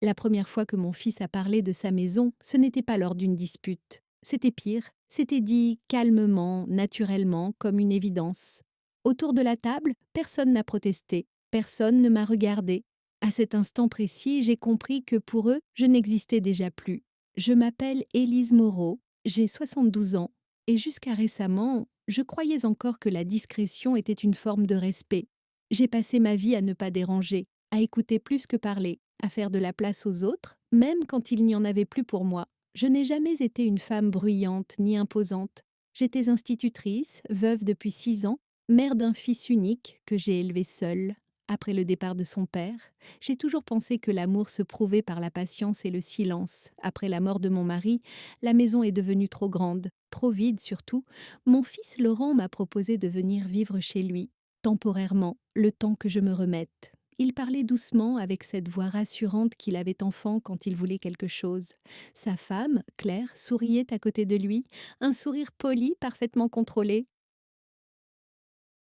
La première fois que mon fils a parlé de sa maison, ce n'était pas lors d'une dispute. C'était pire, c'était dit calmement, naturellement, comme une évidence. Autour de la table, personne n'a protesté, personne ne m'a regardé. À cet instant précis, j'ai compris que pour eux, je n'existais déjà plus. Je m'appelle Élise Moreau, j'ai 72 ans, et jusqu'à récemment, je croyais encore que la discrétion était une forme de respect. J'ai passé ma vie à ne pas déranger, à écouter plus que parler, à faire de la place aux autres, même quand il n'y en avait plus pour moi. Je n'ai jamais été une femme bruyante ni imposante. J'étais institutrice, veuve depuis 6 ans, mère d'un fils unique que j'ai élevé seule. Après le départ de son père, j'ai toujours pensé que l'amour se prouvait par la patience et le silence. Après la mort de mon mari, la maison est devenue trop grande, trop vide surtout. Mon fils Laurent m'a proposé de venir vivre chez lui, temporairement, le temps que je me remette. Il parlait doucement avec cette voix rassurante qu'il avait enfant quand il voulait quelque chose. Sa femme, Claire, souriait à côté de lui, un sourire poli, parfaitement contrôlé.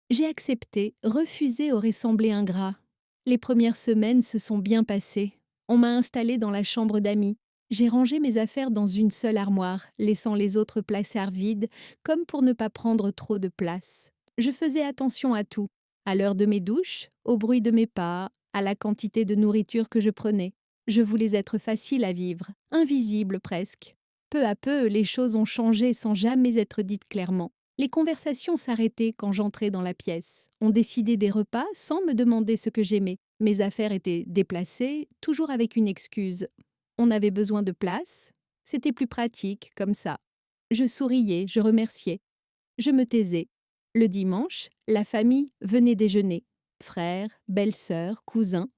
J'ai accepté, refuser aurait semblé ingrat. Les premières semaines se sont bien passées. On m'a installée dans la chambre d'amis. J'ai rangé mes affaires dans une seule armoire, laissant les autres placards vides, comme pour ne pas prendre trop de place. Je faisais attention à tout, à l'heure de mes douches, au bruit de mes pas, à la quantité de nourriture que je prenais. Je voulais être facile à vivre, invisible presque. Peu à peu, les choses ont changé sans jamais être dites clairement. Les conversations s'arrêtaient quand j'entrais dans la pièce. On décidait des repas sans me demander ce que j'aimais. Mes affaires étaient déplacées, toujours avec une excuse. On avait besoin de place. C'était plus pratique, comme ça. Je souriais, je remerciais. Je me taisais. Le dimanche, la famille venait déjeuner. Frères, belles-sœurs, cousins.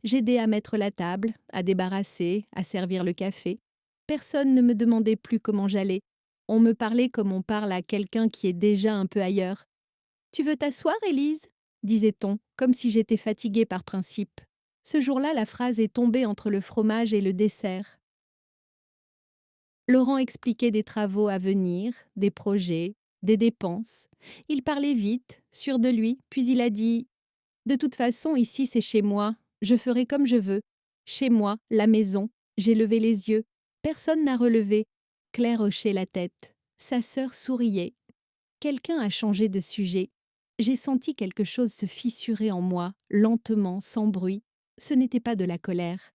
J'aidais à mettre la table, à débarrasser, à servir le café. Personne ne me demandait plus comment j'allais. On me parlait comme on parle à quelqu'un qui est déjà un peu ailleurs. Tu veux t'asseoir, Élise disait-on, comme si j'étais fatiguée par principe. Ce jour-là, la phrase est tombée entre le fromage et le dessert. Laurent expliquait des travaux à venir, des projets, des dépenses. Il parlait vite, sûr de lui, puis il a dit « De toute façon, ici c'est chez moi, je ferai comme je veux. Chez moi, la maison. » J'ai levé les yeux. Personne n'a relevé. Claire hochait la tête. Sa sœur souriait. Quelqu'un a changé de sujet. J'ai senti quelque chose se fissurer en moi, lentement, sans bruit. Ce n'était pas de la colère.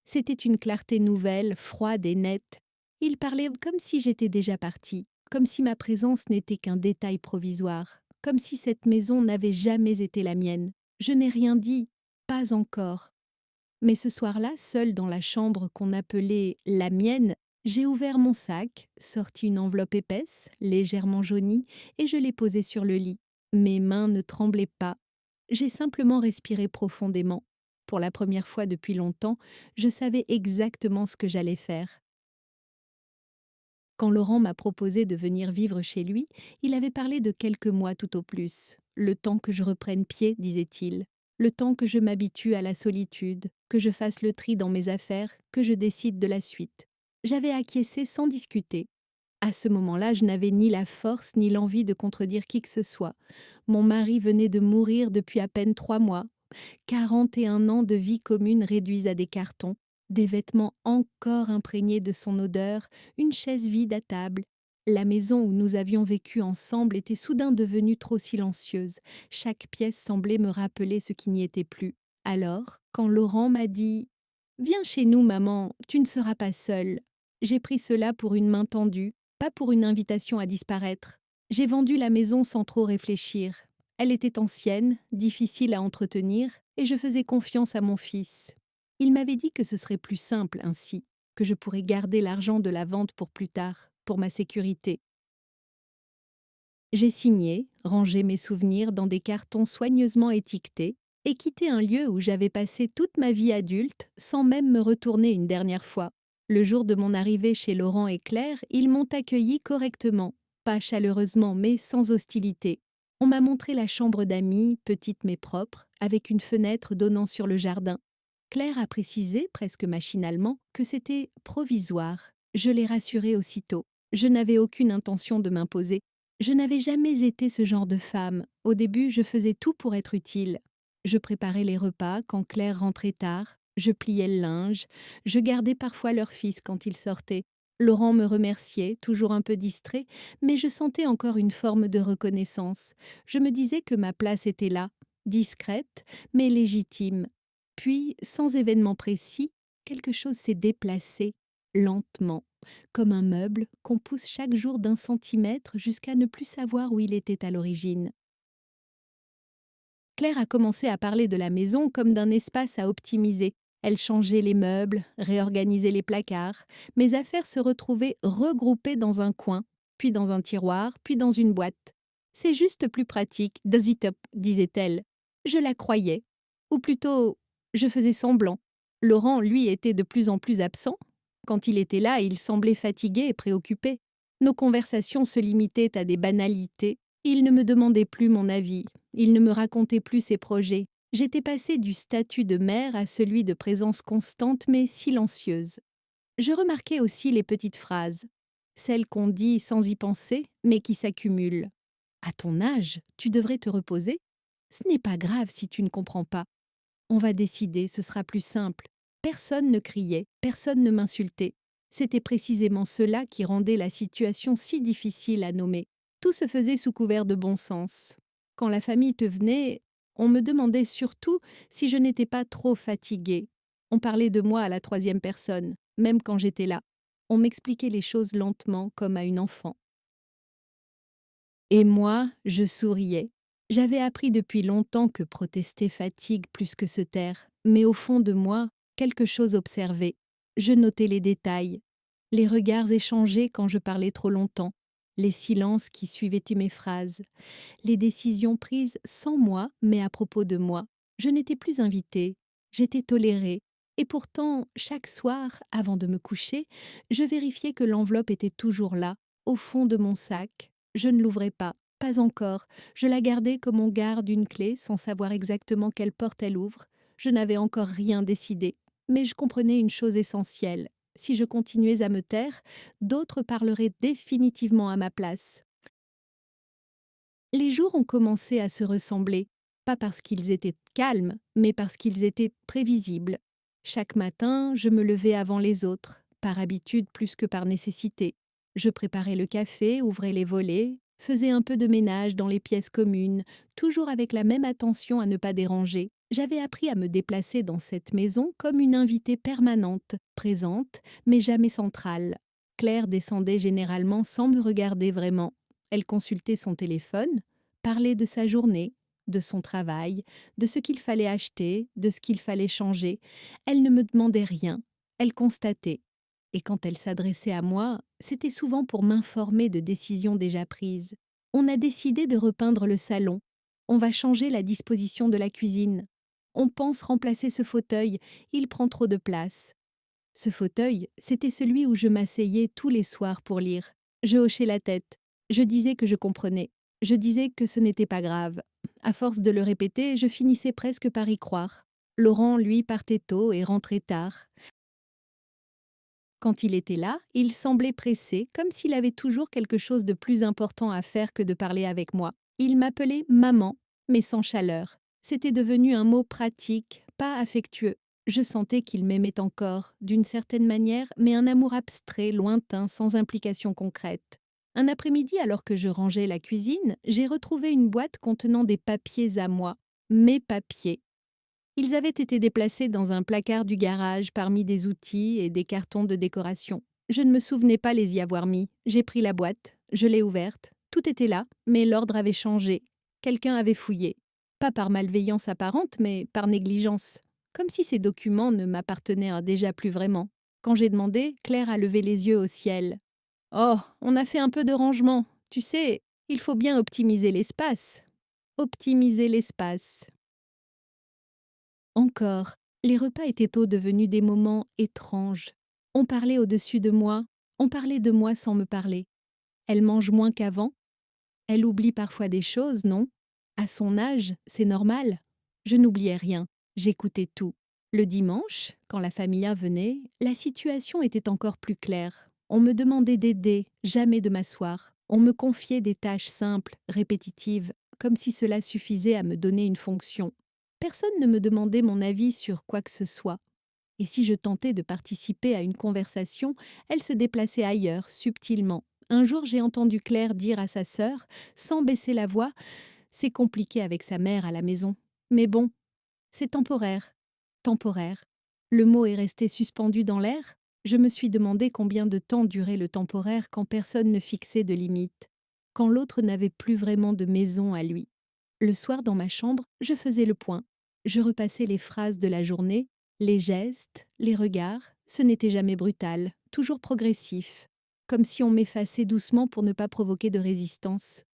C'était une clarté nouvelle, froide et nette. Il parlait comme si j'étais déjà partie, comme si ma présence n'était qu'un détail provisoire, comme si cette maison n'avait jamais été la mienne. Je n'ai rien dit, pas encore. Mais ce soir-là, seule dans la chambre qu'on appelait la mienne, j'ai ouvert mon sac, sorti une enveloppe épaisse, légèrement jaunie, et je l'ai posée sur le lit. Mes mains ne tremblaient pas. J'ai simplement respiré profondément. Pour la première fois depuis longtemps, je savais exactement ce que j'allais faire. Quand Laurent m'a proposé de venir vivre chez lui, il avait parlé de quelques mois tout au plus. Le temps que je reprenne pied, disait-il. Le temps que je m'habitue à la solitude, que je fasse le tri dans mes affaires, que je décide de la suite. J'avais acquiescé sans discuter. À ce moment-là, je n'avais ni la force ni l'envie de contredire qui que ce soit. Mon mari venait de mourir depuis à peine 3 mois. 41 ans de vie commune réduits à des cartons, des vêtements encore imprégnés de son odeur, une chaise vide à table. La maison où nous avions vécu ensemble était soudain devenue trop silencieuse. Chaque pièce semblait me rappeler ce qui n'y était plus. Alors, quand Laurent m'a dit « Viens chez nous, maman, tu ne seras pas seule », j'ai pris cela pour une main tendue, pas pour une invitation à disparaître. J'ai vendu la maison sans trop réfléchir. Elle était ancienne, difficile à entretenir, et je faisais confiance à mon fils. Il m'avait dit que ce serait plus simple ainsi, que je pourrais garder l'argent de la vente pour plus tard, pour ma sécurité. J'ai signé, rangé mes souvenirs dans des cartons soigneusement étiquetés, et quitté un lieu où j'avais passé toute ma vie adulte sans même me retourner une dernière fois. Le jour de mon arrivée chez Laurent et Claire, ils m'ont accueilli correctement, pas chaleureusement mais sans hostilité. On m'a montré la chambre d'amis, petite mais propre, avec une fenêtre donnant sur le jardin. Claire a précisé, presque machinalement, que c'était provisoire. Je l'ai rassurée aussitôt. Je n'avais aucune intention de m'imposer. Je n'avais jamais été ce genre de femme. Au début, je faisais tout pour être utile. Je préparais les repas quand Claire rentrait tard. Je pliais le linge, je gardais parfois leur fils quand il sortait. Laurent me remerciait, toujours un peu distrait, mais je sentais encore une forme de reconnaissance. Je me disais que ma place était là, discrète, mais légitime. Puis, sans événement précis, quelque chose s'est déplacé, lentement, comme un meuble qu'on pousse chaque jour d'un centimètre jusqu'à ne plus savoir où il était à l'origine. Claire a commencé à parler de la maison comme d'un espace à optimiser. Elle changeait les meubles, réorganisait les placards. Mes affaires se retrouvaient regroupées dans un coin, puis dans un tiroir, puis dans une boîte. C'est juste plus pratique, does it up, disait-elle. Je la croyais. Ou plutôt, je faisais semblant. Laurent, lui, était de plus en plus absent. Quand il était là, il semblait fatigué et préoccupé. Nos conversations se limitaient à des banalités. Il ne me demandait plus mon avis, il ne me racontait plus ses projets. J'étais passée du statut de mère à celui de présence constante mais silencieuse. Je remarquais aussi les petites phrases, celles qu'on dit sans y penser, mais qui s'accumulent. À ton âge, tu devrais te reposer. Ce n'est pas grave si tu ne comprends pas. On va décider, ce sera plus simple. Personne ne criait, personne ne m'insultait. C'était précisément cela qui rendait la situation si difficile à nommer. Tout se faisait sous couvert de bon sens. Quand la famille te venait, on me demandait surtout si je n'étais pas trop fatiguée. On parlait de moi à la troisième personne, même quand j'étais là. On m'expliquait les choses lentement, comme à une enfant. Et moi, je souriais. J'avais appris depuis longtemps que protester fatigue plus que se taire, mais au fond de moi, quelque chose observait. Je notais les détails, les regards échangés quand je parlais trop longtemps, les silences qui suivaient mes phrases, les décisions prises sans moi, mais à propos de moi. Je n'étais plus invitée, j'étais tolérée. Et pourtant, chaque soir, avant de me coucher, je vérifiais que l'enveloppe était toujours là, au fond de mon sac. Je ne l'ouvrais pas, pas encore. Je la gardais comme on garde une clé sans savoir exactement quelle porte elle ouvre. Je n'avais encore rien décidé. Mais je comprenais une chose essentielle. Si je continuais à me taire, d'autres parleraient définitivement à ma place. Les jours ont commencé à se ressembler, pas parce qu'ils étaient calmes, mais parce qu'ils étaient prévisibles. Chaque matin, je me levais avant les autres, par habitude plus que par nécessité. Je préparais le café, ouvrais les volets, faisais un peu de ménage dans les pièces communes, toujours avec la même attention à ne pas déranger. J'avais appris à me déplacer dans cette maison comme une invitée permanente, présente, mais jamais centrale. Claire descendait généralement sans me regarder vraiment. Elle consultait son téléphone, parlait de sa journée, de son travail, de ce qu'il fallait acheter, de ce qu'il fallait changer. Elle ne me demandait rien, elle constatait. Et quand elle s'adressait à moi, c'était souvent pour m'informer de décisions déjà prises. On a décidé de repeindre le salon. On va changer la disposition de la cuisine. On pense remplacer ce fauteuil, il prend trop de place. Ce fauteuil, c'était celui où je m'asseyais tous les soirs pour lire. Je hochais la tête. Je disais que je comprenais. Je disais que ce n'était pas grave. À force de le répéter, je finissais presque par y croire. Laurent, lui, partait tôt et rentrait tard. Quand il était là, il semblait pressé, comme s'il avait toujours quelque chose de plus important à faire que de parler avec moi. Il m'appelait maman, mais sans chaleur. C'était devenu un mot pratique, pas affectueux. Je sentais qu'il m'aimait encore, d'une certaine manière, mais un amour abstrait, lointain, sans implication concrète. Un après-midi, alors que je rangeais la cuisine, j'ai retrouvé une boîte contenant des papiers à moi. Mes papiers. Ils avaient été déplacés dans un placard du garage parmi des outils et des cartons de décoration. Je ne me souvenais pas les y avoir mis. J'ai pris la boîte, je l'ai ouverte. Tout était là, mais l'ordre avait changé. Quelqu'un avait fouillé. Pas par malveillance apparente, mais par négligence. Comme si ces documents ne m'appartenaient déjà plus vraiment. Quand j'ai demandé, Claire a levé les yeux au ciel. Oh, on a fait un peu de rangement. Tu sais, il faut bien optimiser l'espace. Optimiser l'espace. Encore, les repas étaient devenus des moments étranges. On parlait au-dessus de moi, on parlait de moi sans me parler. Elle mange moins qu'avant, elle oublie parfois des choses, non? À son âge, c'est normal. Je n'oubliais rien, j'écoutais tout. Le dimanche, quand la famille venait, la situation était encore plus claire. On me demandait d'aider, jamais de m'asseoir. On me confiait des tâches simples, répétitives, comme si cela suffisait à me donner une fonction. Personne ne me demandait mon avis sur quoi que ce soit. Et si je tentais de participer à une conversation, elle se déplaçait ailleurs, subtilement. Un jour, j'ai entendu Claire dire à sa sœur, sans baisser la voix: c'est compliqué avec sa mère à la maison. Mais bon, c'est temporaire. Temporaire. Le mot est resté suspendu dans l'air. Je me suis demandé combien de temps durait le temporaire quand personne ne fixait de limite, quand l'autre n'avait plus vraiment de maison à lui. Le soir, dans ma chambre, je faisais le point. Je repassais les phrases de la journée, les gestes, les regards. Ce n'était jamais brutal, toujours progressif, comme si on m'effaçait doucement pour ne pas provoquer de résistance.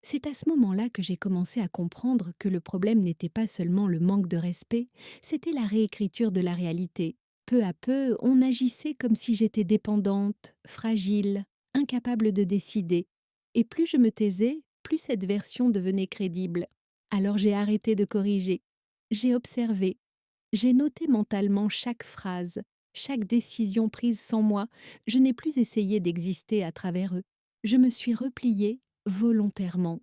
C'est à ce moment-là que j'ai commencé à comprendre que le problème n'était pas seulement le manque de respect, c'était la réécriture de la réalité. Peu à peu, on agissait comme si j'étais dépendante, fragile, incapable de décider. Et plus je me taisais, plus cette version devenait crédible. Alors j'ai arrêté de corriger. J'ai observé. J'ai noté mentalement chaque phrase, chaque décision prise sans moi. Je n'ai plus essayé d'exister à travers eux. Je me suis repliée volontairement,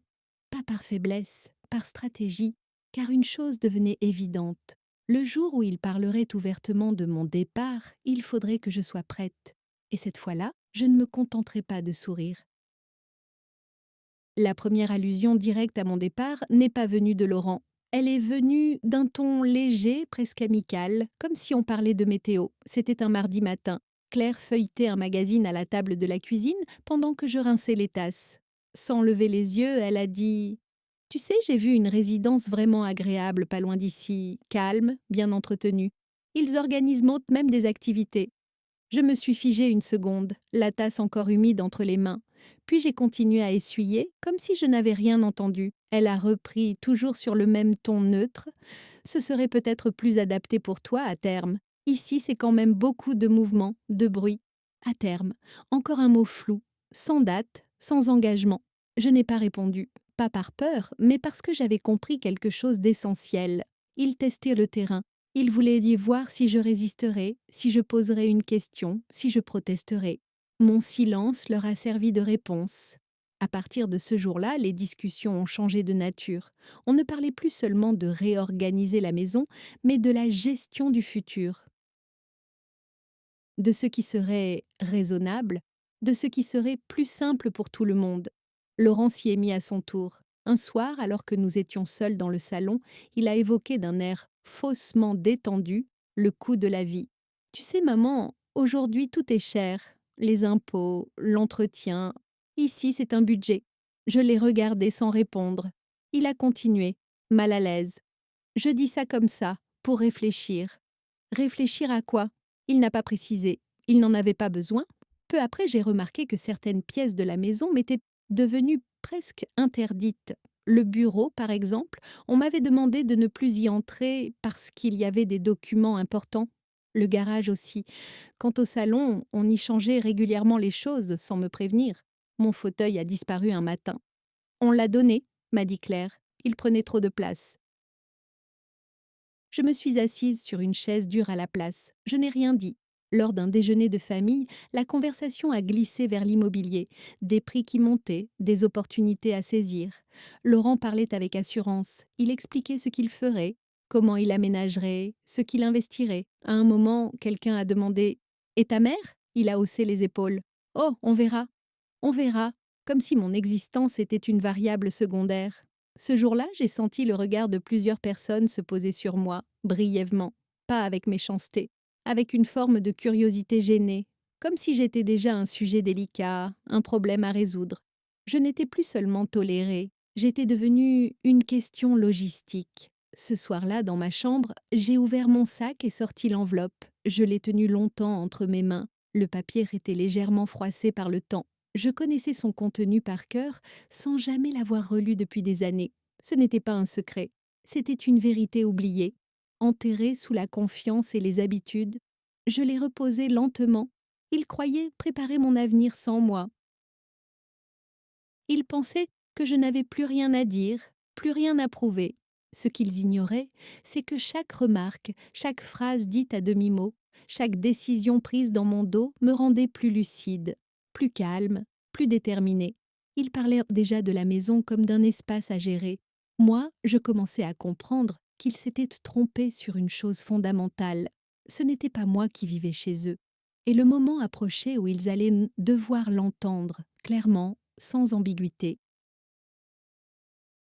pas par faiblesse, par stratégie, car une chose devenait évidente. Le jour où il parlerait ouvertement de mon départ, il faudrait que je sois prête. Et cette fois-là, je ne me contenterai pas de sourire. La première allusion directe à mon départ n'est pas venue de Laurent. Elle est venue d'un ton léger, presque amical, comme si on parlait de météo. C'était un mardi matin. Claire feuilletait un magazine à la table de la cuisine pendant que je rinçais les tasses. Sans lever les yeux, elle a dit: tu sais, j'ai vu une résidence vraiment agréable pas loin d'ici, calme, bien entretenue. Ils organisent même des activités. Je me suis figée une seconde, la tasse encore humide entre les mains. Puis j'ai continué à essuyer, comme si je n'avais rien entendu. Elle a repris, toujours sur le même ton neutre. Ce serait peut-être plus adapté pour toi à terme. Ici, c'est quand même beaucoup de mouvements, de bruit. À terme. Encore un mot flou, sans date, sans engagement. Je n'ai pas répondu. Pas par peur, mais parce que j'avais compris quelque chose d'essentiel. Il testait le terrain. Il voulait y voir si je résisterais, si je poserais une question, si je protesterais. Mon silence leur a servi de réponse. À partir de ce jour-là, les discussions ont changé de nature. On ne parlait plus seulement de réorganiser la maison, mais de la gestion du futur, de ce qui serait raisonnable, de ce qui serait plus simple pour tout le monde. Laurent s'y est mis à son tour. Un soir, alors que nous étions seuls dans le salon, il a évoqué d'un air faussement détendu le coût de la vie. Tu sais, maman, aujourd'hui tout est cher. Les impôts, l'entretien. Ici, c'est un budget. Je l'ai regardé sans répondre. Il a continué, mal à l'aise. Je dis ça comme ça, pour réfléchir. Réfléchir à quoi? Il n'a pas précisé. Il n'en avait pas besoin. Peu après, j'ai remarqué que certaines pièces de la maison m'étaient devenues presque interdites. Le bureau, par exemple, on m'avait demandé de ne plus y entrer parce qu'il y avait des documents importants. Le garage aussi. Quant au salon, on y changeait régulièrement les choses sans me prévenir. Mon fauteuil a disparu un matin. On l'a donné, m'a dit Claire. Il prenait trop de place. Je me suis assise sur une chaise dure à la place. Je n'ai rien dit. Lors d'un déjeuner de famille, la conversation a glissé vers l'immobilier, des prix qui montaient, des opportunités à saisir. Laurent parlait avec assurance. Il expliquait ce qu'il ferait, comment il aménagerait, ce qu'il investirait. À un moment, quelqu'un a demandé: et ta mère? Il a haussé les épaules. Oh, on verra. On verra, comme si mon existence était une variable secondaire. Ce jour-là, j'ai senti le regard de plusieurs personnes se poser sur moi, brièvement, pas avec méchanceté, avec une forme de curiosité gênée, comme si j'étais déjà un sujet délicat, un problème à résoudre. Je n'étais plus seulement tolérée, j'étais devenue une question logistique. Ce soir-là, dans ma chambre, j'ai ouvert mon sac et sorti l'enveloppe. Je l'ai tenue longtemps entre mes mains. Le papier était légèrement froissé par le temps. Je connaissais son contenu par cœur sans jamais l'avoir relu depuis des années. Ce n'était pas un secret, c'était une vérité oubliée, enterrée sous la confiance et les habitudes. Je l'ai reposé lentement. Il croyait préparer mon avenir sans moi. Ils pensaient que je n'avais plus rien à dire, plus rien à prouver. Ce qu'ils ignoraient, c'est que chaque remarque, chaque phrase dite à demi-mot, chaque décision prise dans mon dos me rendait plus lucide, plus calme, plus déterminée. Ils parlaient déjà de la maison comme d'un espace à gérer. Moi, je commençais à comprendre qu'ils s'étaient trompés sur une chose fondamentale. Ce n'était pas moi qui vivais chez eux. Et le moment approchait où ils allaient devoir l'entendre, clairement, sans ambiguïté.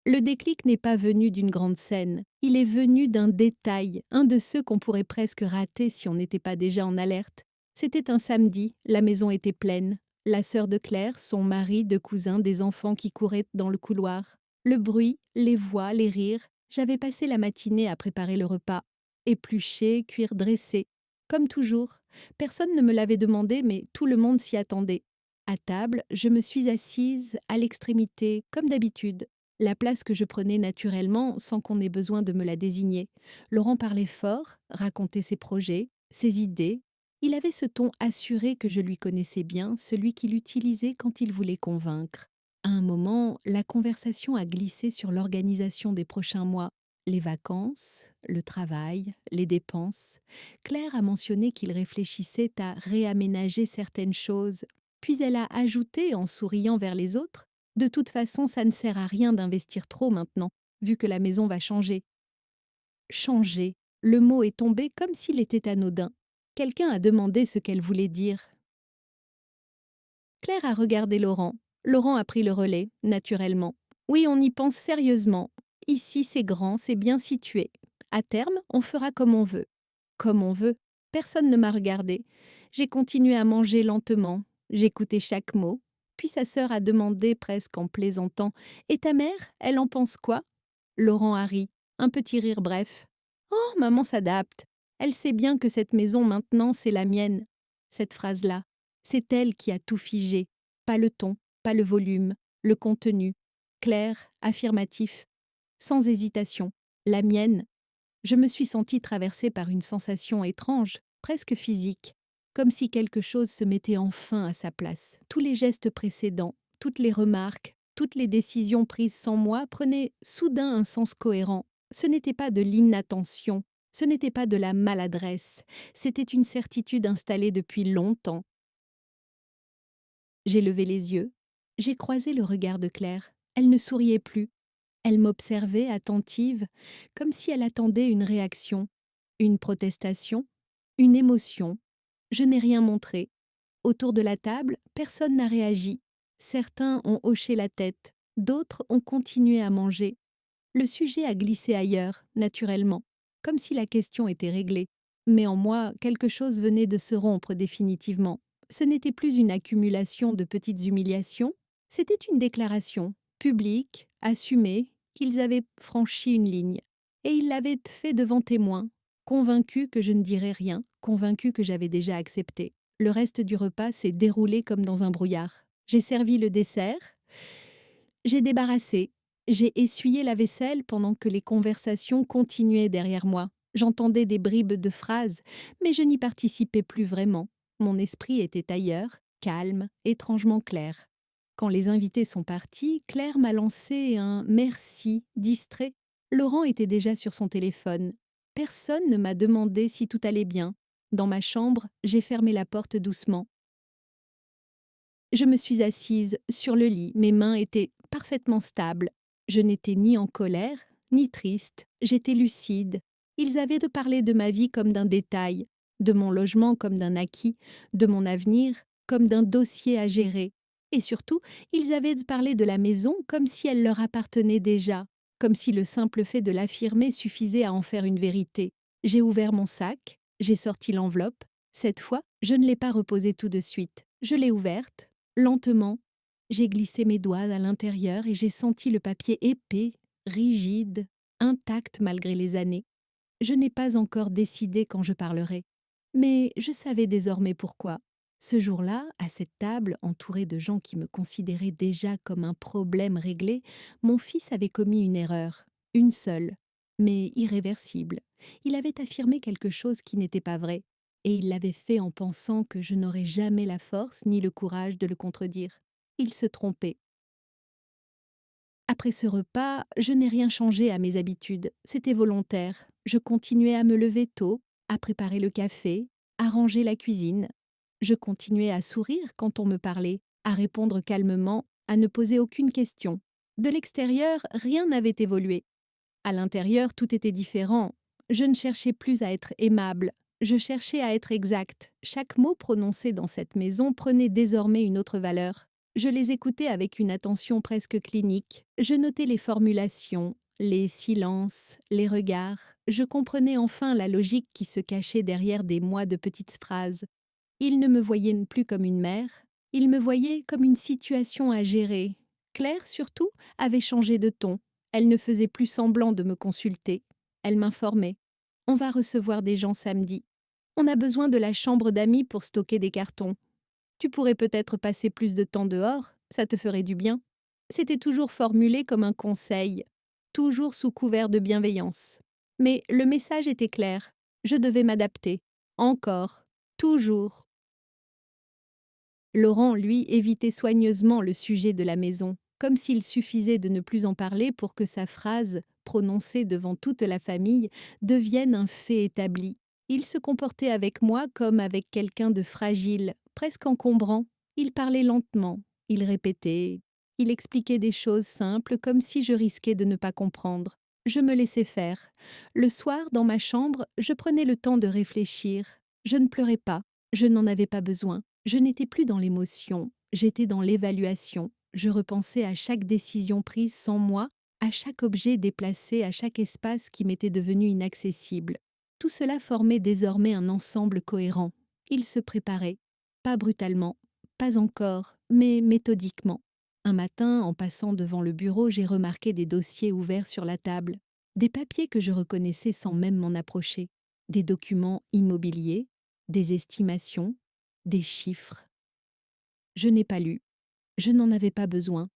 Le déclic n'est pas venu d'une grande scène, il est venu d'un détail, un de ceux qu'on pourrait presque rater si on n'était pas déjà en alerte. C'était un samedi, la maison était pleine. La sœur de Claire, son mari, deux cousins, des enfants qui couraient dans le couloir. Le bruit, les voix, les rires. J'avais passé la matinée à préparer le repas. Éplucher, cuire, dresser. Comme toujours. Personne ne me l'avait demandé, mais tout le monde s'y attendait. À table, je me suis assise à l'extrémité, comme d'habitude, la place que je prenais naturellement sans qu'on ait besoin de me la désigner. Laurent parlait fort, racontait ses projets, ses idées. Il avait ce ton assuré que je lui connaissais bien, celui qu'il utilisait quand il voulait convaincre. À un moment, la conversation a glissé sur l'organisation des prochains mois, les vacances, le travail, les dépenses. Claire a mentionné qu'il réfléchissait à réaménager certaines choses, puis elle a ajouté en souriant vers les autres: de toute façon, ça ne sert à rien d'investir trop maintenant, vu que la maison va changer. Changer. Le mot est tombé comme s'il était anodin. Quelqu'un a demandé ce qu'elle voulait dire. Claire a regardé Laurent. Laurent a pris le relais, naturellement. Oui, on y pense sérieusement. Ici, c'est grand, c'est bien situé. À terme, on fera comme on veut. Comme on veut. Personne ne m'a regardé. J'ai continué à manger lentement. J'écoutais chaque mot. Puis sa sœur a demandé, presque en plaisantant: «Et ta mère, elle en pense quoi?» Laurent a ri. Un petit rire bref. «Oh, maman s'adapte. Elle sait bien que cette maison, maintenant, c'est la mienne.» Cette phrase-là, c'est elle qui a tout figé. Pas le ton, pas le volume, le contenu. Clair, affirmatif, sans hésitation. La mienne. Je me suis sentie traversée par une sensation étrange, presque physique, comme si quelque chose se mettait enfin à sa place. Tous les gestes précédents, toutes les remarques, toutes les décisions prises sans moi prenaient soudain un sens cohérent. Ce n'était pas de l'inattention, ce n'était pas de la maladresse, c'était une certitude installée depuis longtemps. J'ai levé les yeux, j'ai croisé le regard de Claire. Elle ne souriait plus. Elle m'observait, attentive, comme si elle attendait une réaction, une protestation, une émotion. Je n'ai rien montré. Autour de la table, personne n'a réagi. Certains ont hoché la tête, d'autres ont continué à manger. Le sujet a glissé ailleurs, naturellement, comme si la question était réglée. Mais en moi, quelque chose venait de se rompre définitivement. Ce n'était plus une accumulation de petites humiliations, c'était une déclaration, publique, assumée, qu'ils avaient franchi une ligne. Et ils l'avaient fait devant témoins, convaincus que je ne dirais rien, convaincus que j'avais déjà accepté. Le reste du repas s'est déroulé comme dans un brouillard. J'ai servi le dessert, j'ai débarrassé, j'ai essuyé la vaisselle pendant que les conversations continuaient derrière moi. J'entendais des bribes de phrases, mais je n'y participais plus vraiment. Mon esprit était ailleurs, calme, étrangement clair. Quand les invités sont partis, Claire m'a lancé un merci distrait. Laurent était déjà sur son téléphone. Personne ne m'a demandé si tout allait bien. Dans ma chambre, j'ai fermé la porte doucement. Je me suis assise sur le lit, mes mains étaient parfaitement stables. Je n'étais ni en colère, ni triste, j'étais lucide. Ils avaient de parler de ma vie comme d'un détail, de mon logement comme d'un acquis, de mon avenir comme d'un dossier à gérer. Et surtout, ils avaient de parler de la maison comme si elle leur appartenait déjà, comme si le simple fait de l'affirmer suffisait à en faire une vérité. J'ai ouvert mon sac, j'ai sorti l'enveloppe. Cette fois, je ne l'ai pas reposée tout de suite. Je l'ai ouverte. Lentement, j'ai glissé mes doigts à l'intérieur et j'ai senti le papier épais, rigide, intact malgré les années. Je n'ai pas encore décidé quand je parlerai, mais je savais désormais pourquoi. Ce jour-là, à cette table, entourée de gens qui me considéraient déjà comme un problème réglé, mon fils avait commis une erreur, une seule, mais irréversible. Il avait affirmé quelque chose qui n'était pas vrai, et il l'avait fait en pensant que je n'aurais jamais la force ni le courage de le contredire. Il se trompait. Après ce repas, je n'ai rien changé à mes habitudes. C'était volontaire. Je continuais à me lever tôt, à préparer le café, à ranger la cuisine. Je continuais à sourire quand on me parlait, à répondre calmement, à ne poser aucune question. De l'extérieur, rien n'avait évolué. À l'intérieur, tout était différent. Je ne cherchais plus à être aimable, je cherchais à être exacte. Chaque mot prononcé dans cette maison prenait désormais une autre valeur. Je les écoutais avec une attention presque clinique. Je notais les formulations, les silences, les regards. Je comprenais enfin la logique qui se cachait derrière des mois de petites phrases. Ils ne me voyaient plus comme une mère, ils me voyaient comme une situation à gérer. Claire, surtout, avait changé de ton. Elle ne faisait plus semblant de me consulter. Elle m'informait. On va recevoir des gens samedi. On a besoin de la chambre d'amis pour stocker des cartons. Tu pourrais peut-être passer plus de temps dehors, ça te ferait du bien. C'était toujours formulé comme un conseil, toujours sous couvert de bienveillance. Mais le message était clair. Je devais m'adapter. Encore. Toujours. Laurent, lui, évitait soigneusement le sujet de la maison, comme s'il suffisait de ne plus en parler pour que sa phrase, prononcée devant toute la famille, devienne un fait établi. Il se comportait avec moi comme avec quelqu'un de fragile, presque encombrant. Il parlait lentement, il répétait, il expliquait des choses simples comme si je risquais de ne pas comprendre. Je me laissais faire. Le soir, dans ma chambre, je prenais le temps de réfléchir. Je ne pleurais pas, je n'en avais pas besoin. Je n'étais plus dans l'émotion, j'étais dans l'évaluation. Je repensais à chaque décision prise sans moi, à chaque objet déplacé, à chaque espace qui m'était devenu inaccessible. Tout cela formait désormais un ensemble cohérent. Il se préparait, pas brutalement, pas encore, mais méthodiquement. Un matin, en passant devant le bureau, j'ai remarqué des dossiers ouverts sur la table, des papiers que je reconnaissais sans même m'en approcher, des documents immobiliers, des estimations, des chiffres. Je n'ai pas lu, je n'en avais pas besoin.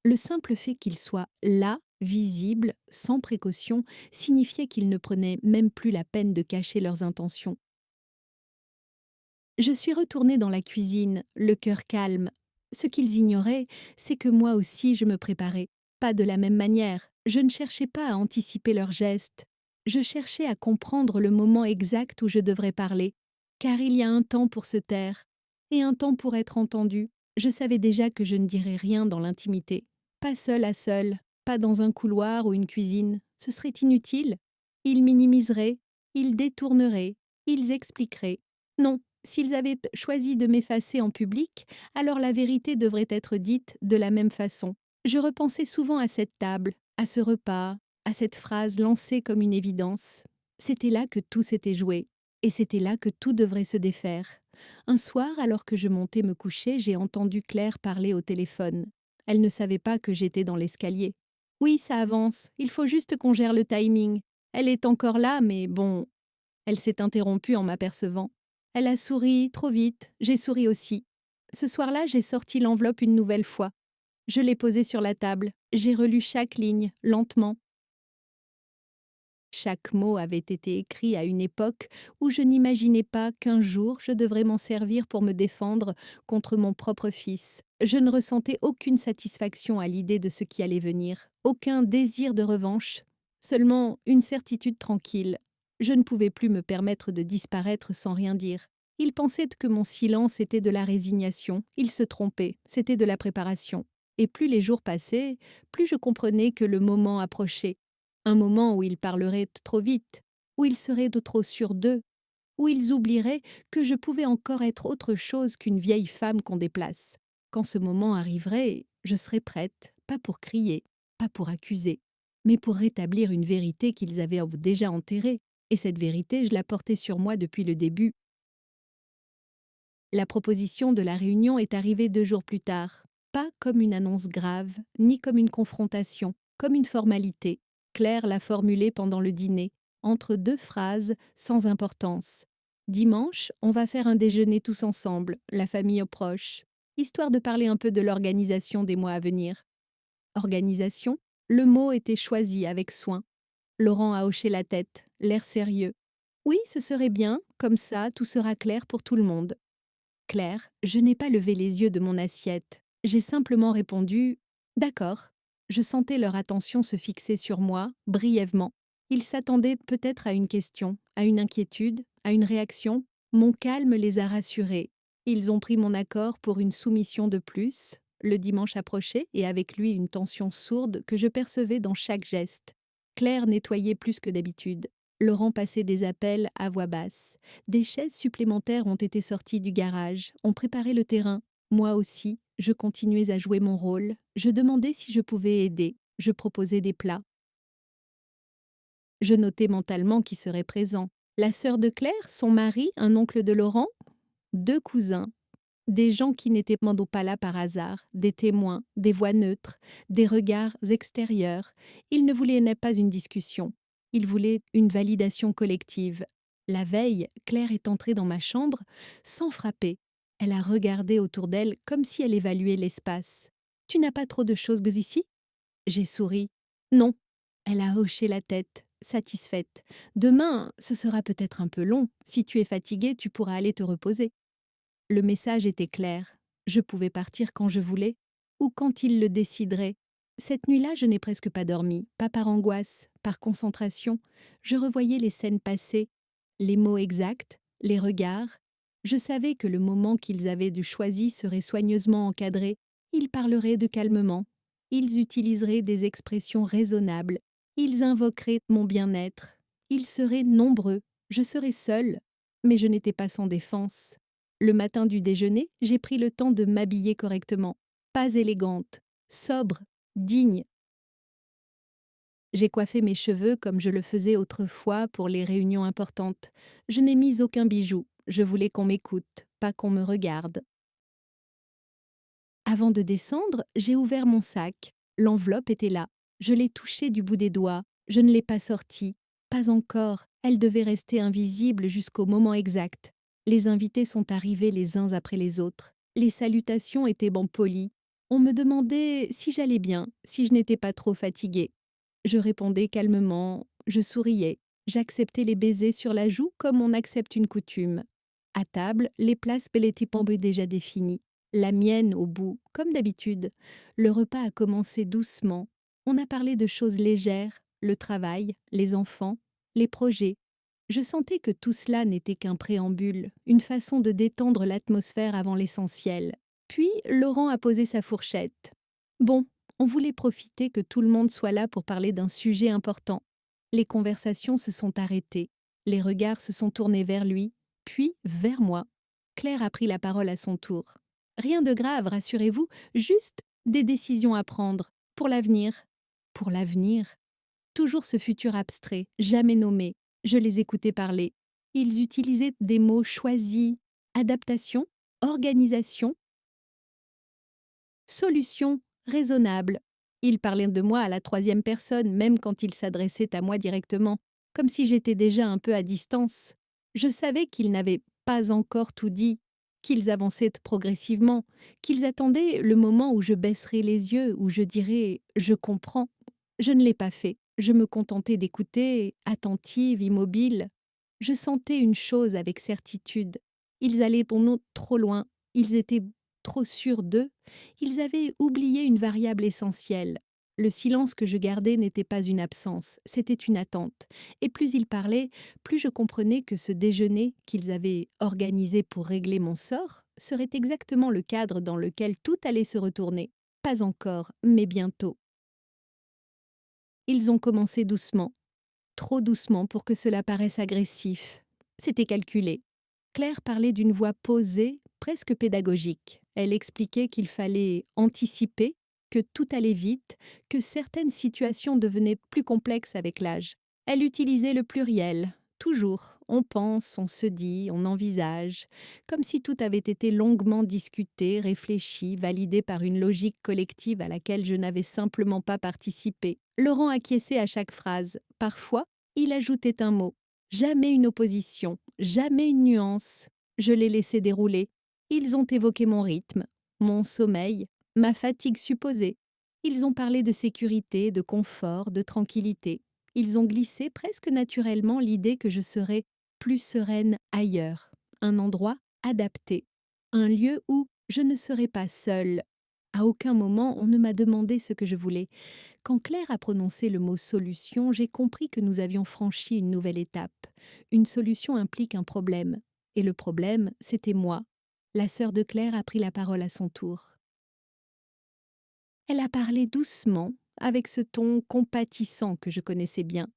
Le simple fait qu'ils soient là, visibles, sans précaution, signifiait qu'ils ne prenaient même plus la peine de cacher leurs intentions. Je suis retournée dans la cuisine, le cœur calme. Ce qu'ils ignoraient, c'est que moi aussi je me préparais. Pas de la même manière. Je ne cherchais pas à anticiper leurs gestes. Je cherchais à comprendre le moment exact où je devrais parler. Car il y a un temps pour se taire et un temps pour être entendu. Je savais déjà que je ne dirais rien dans l'intimité. Pas seul à seul, pas dans un couloir ou une cuisine. Ce serait inutile. Ils minimiseraient, ils détourneraient, ils expliqueraient. Non, s'ils avaient choisi de m'effacer en public, alors la vérité devrait être dite de la même façon. Je repensais souvent à cette table, à ce repas, à cette phrase lancée comme une évidence. C'était là que tout s'était joué, et c'était là que tout devrait se défaire. Un soir, alors que je montais me coucher, j'ai entendu Claire parler au téléphone. Elle ne savait pas que j'étais dans l'escalier. Oui, ça avance, il faut juste qu'on gère le timing. Elle est encore là, mais bon. Elle s'est interrompue en m'apercevant. Elle a souri trop vite, j'ai souri aussi. Ce soir-là, j'ai sorti l'enveloppe une nouvelle fois. Je l'ai posée sur la table. J'ai relu chaque ligne, lentement. Chaque mot avait été écrit à une époque où je n'imaginais pas qu'un jour je devrais m'en servir pour me défendre contre mon propre fils. Je ne ressentais aucune satisfaction à l'idée de ce qui allait venir, aucun désir de revanche, seulement une certitude tranquille. Je ne pouvais plus me permettre de disparaître sans rien dire. Il pensait que mon silence était de la résignation. Il se trompait, c'était de la préparation. Et plus les jours passaient, plus je comprenais que le moment approchait. Un moment où ils parleraient trop vite, où ils seraient de trop sûrs d'eux, où ils oublieraient que je pouvais encore être autre chose qu'une vieille femme qu'on déplace. Quand ce moment arriverait, je serais prête, pas pour crier, pas pour accuser, mais pour rétablir une vérité qu'ils avaient déjà enterrée. Et cette vérité, je la portais sur moi depuis le début. La proposition de la réunion est arrivée 2 jours plus tard, pas comme une annonce grave, ni comme une confrontation, comme une formalité. Claire l'a formulée pendant le dîner, entre 2 phrases sans importance. Dimanche, on va faire un déjeuner tous ensemble, la famille aux proches, histoire de parler un peu de l'organisation des mois à venir. Organisation, le mot était choisi avec soin. Laurent a hoché la tête, l'air sérieux. Oui, ce serait bien, comme ça, tout sera clair pour tout le monde. Claire, je n'ai pas levé les yeux de mon assiette. J'ai simplement répondu « D'accord ». Je sentais leur attention se fixer sur moi, brièvement. Ils s'attendaient peut-être à une question, à une inquiétude, à une réaction. Mon calme les a rassurés. Ils ont pris mon accord pour une soumission de plus. Le dimanche approchait et avec lui une tension sourde que je percevais dans chaque geste. Claire nettoyait plus que d'habitude. Laurent passait des appels à voix basse. Des chaises supplémentaires ont été sorties du garage. On préparait le terrain. Moi aussi, je continuais à jouer mon rôle. Je demandais si je pouvais aider. Je proposais des plats. Je notais mentalement qui serait présent. La sœur de Claire, son mari, un oncle de Laurent, deux cousins, des gens qui n'étaient pas là par hasard, des témoins, des voix neutres, des regards extérieurs. Ils ne voulaient pas une discussion. Ils voulaient une validation collective. La veille, Claire est entrée dans ma chambre sans frapper. Elle a regardé autour d'elle comme si elle évaluait l'espace. Tu n'as pas trop de choses ici? J'ai souri. Non. Elle a hoché la tête, satisfaite. Demain, ce sera peut-être un peu long. Si tu es fatiguée, tu pourras aller te reposer. Le message était clair. Je pouvais partir quand je voulais, ou quand il le déciderait. Cette nuit-là, je n'ai presque pas dormi, pas par angoisse, par concentration. Je revoyais les scènes passées, les mots exacts, les regards. Je savais que le moment qu'ils avaient dû choisi serait soigneusement encadré. Ils parleraient de calmement. Ils utiliseraient des expressions raisonnables. Ils invoqueraient mon bien-être. Ils seraient nombreux. Je serais seule. Mais je n'étais pas sans défense. Le matin du déjeuner, j'ai pris le temps de m'habiller correctement. Pas élégante, sobre, digne. J'ai coiffé mes cheveux comme je le faisais autrefois pour les réunions importantes. Je n'ai mis aucun bijou. Je voulais qu'on m'écoute, pas qu'on me regarde. Avant de descendre, j'ai ouvert mon sac. L'enveloppe était là. Je l'ai touchée du bout des doigts. Je ne l'ai pas sortie. Pas encore. Elle devait rester invisible jusqu'au moment exact. Les invités sont arrivés les uns après les autres. Les salutations étaient polies. On me demandait si j'allais bien, si je n'étais pas trop fatiguée. Je répondais calmement, je souriais. J'acceptais les baisers sur la joue comme on accepte une coutume. À table, les places étaient déjà définies. La mienne au bout, comme d'habitude. Le repas a commencé doucement. On a parlé de choses légères, le travail, les enfants, les projets. Je sentais que tout cela n'était qu'un préambule, une façon de détendre l'atmosphère avant l'essentiel. Puis Laurent a posé sa fourchette. Bon, on voulait profiter que tout le monde soit là pour parler d'un sujet important. Les conversations se sont arrêtées. Les regards se sont tournés vers lui, puis vers moi. Claire a pris la parole à son tour. Rien de grave, rassurez-vous, juste des décisions à prendre, pour l'avenir. Pour l'avenir. Toujours ce futur abstrait, jamais nommé. Je les écoutais parler. Ils utilisaient des mots choisis, adaptation, organisation, solution, raisonnable. Ils parlaient de moi à la troisième personne, même quand ils s'adressaient à moi directement, comme si j'étais déjà un peu à distance. Je savais qu'ils n'avaient pas encore tout dit, qu'ils avançaient progressivement, qu'ils attendaient le moment où je baisserais les yeux, où je dirais « je comprends ». Je ne l'ai pas fait. Je me contentais d'écouter, attentive, immobile. Je sentais une chose avec certitude. Ils allaient pour nous trop loin. Ils étaient trop sûrs d'eux. Ils avaient oublié une variable essentielle. Le silence que je gardais n'était pas une absence, c'était une attente. Et plus ils parlaient, plus je comprenais que ce déjeuner qu'ils avaient organisé pour régler mon sort serait exactement le cadre dans lequel tout allait se retourner. Pas encore, mais bientôt. Ils ont commencé doucement, trop doucement pour que cela paraisse agressif. C'était calculé. Claire parlait d'une voix posée, presque pédagogique. Elle expliquait qu'il fallait anticiper, que tout allait vite, que certaines situations devenaient plus complexes avec l'âge. Elle utilisait le pluriel. Toujours, on pense, on se dit, on envisage, comme si tout avait été longuement discuté, réfléchi, validé par une logique collective à laquelle je n'avais simplement pas participé. Laurent acquiesçait à chaque phrase. Parfois, il ajoutait un mot. Jamais une opposition, jamais une nuance. Je les laissais dérouler. Ils ont évoqué mon rythme, mon sommeil, ma fatigue supposée. Ils ont parlé de sécurité, de confort, de tranquillité. Ils ont glissé presque naturellement l'idée que je serais plus sereine ailleurs, un endroit adapté, un lieu où je ne serais pas seule. À aucun moment on ne m'a demandé ce que je voulais. Quand Claire a prononcé le mot solution, j'ai compris que nous avions franchi une nouvelle étape. Une solution implique un problème. Et le problème, c'était moi. La sœur de Claire a pris la parole à son tour. Elle a parlé doucement, avec ce ton compatissant que je connaissais bien.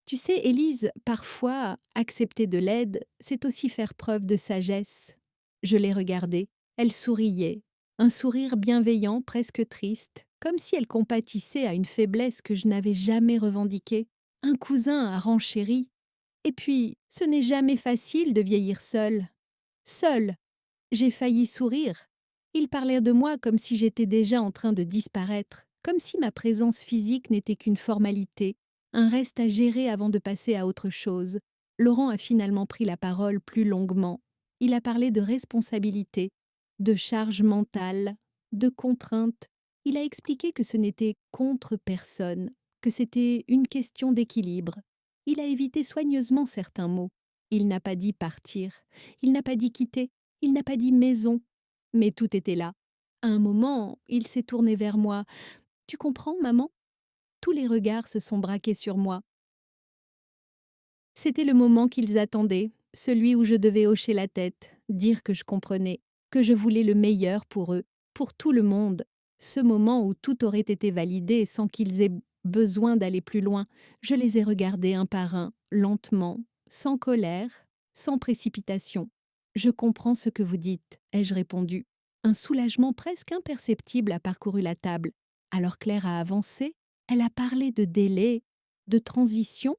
Tu sais, Élise, parfois, accepter de l'aide, c'est aussi faire preuve de sagesse. Je l'ai regardée, elle souriait, un sourire bienveillant, presque triste, comme si elle compatissait à une faiblesse que je n'avais jamais revendiquée. Un cousin a renchéri. Et puis, ce n'est jamais facile de vieillir seul. Seul, j'ai failli sourire. Ils parlaient de moi comme si j'étais déjà en train de disparaître, comme si ma présence physique n'était qu'une formalité, un reste à gérer avant de passer à autre chose. Laurent a finalement pris la parole plus longuement. Il a parlé de responsabilité, de charge mentale, de contrainte. Il a expliqué que ce n'était contre personne, que c'était une question d'équilibre. Il a évité soigneusement certains mots. Il n'a pas dit partir, il n'a pas dit quitter, il n'a pas dit maison, mais tout était là. À un moment, il s'est tourné vers moi. Tu comprends, maman? Tous les regards se sont braqués sur moi. C'était le moment qu'ils attendaient, celui où je devais hocher la tête, dire que je comprenais, que je voulais le meilleur pour eux, pour tout le monde. Ce moment où tout aurait été validé sans qu'ils aient besoin d'aller plus loin. Je les ai regardés un par un, lentement, sans colère, sans précipitation. Je comprends ce que vous dites, ai-je répondu. Un soulagement presque imperceptible a parcouru la table. Alors Claire a avancé, elle a parlé de délai, de transition,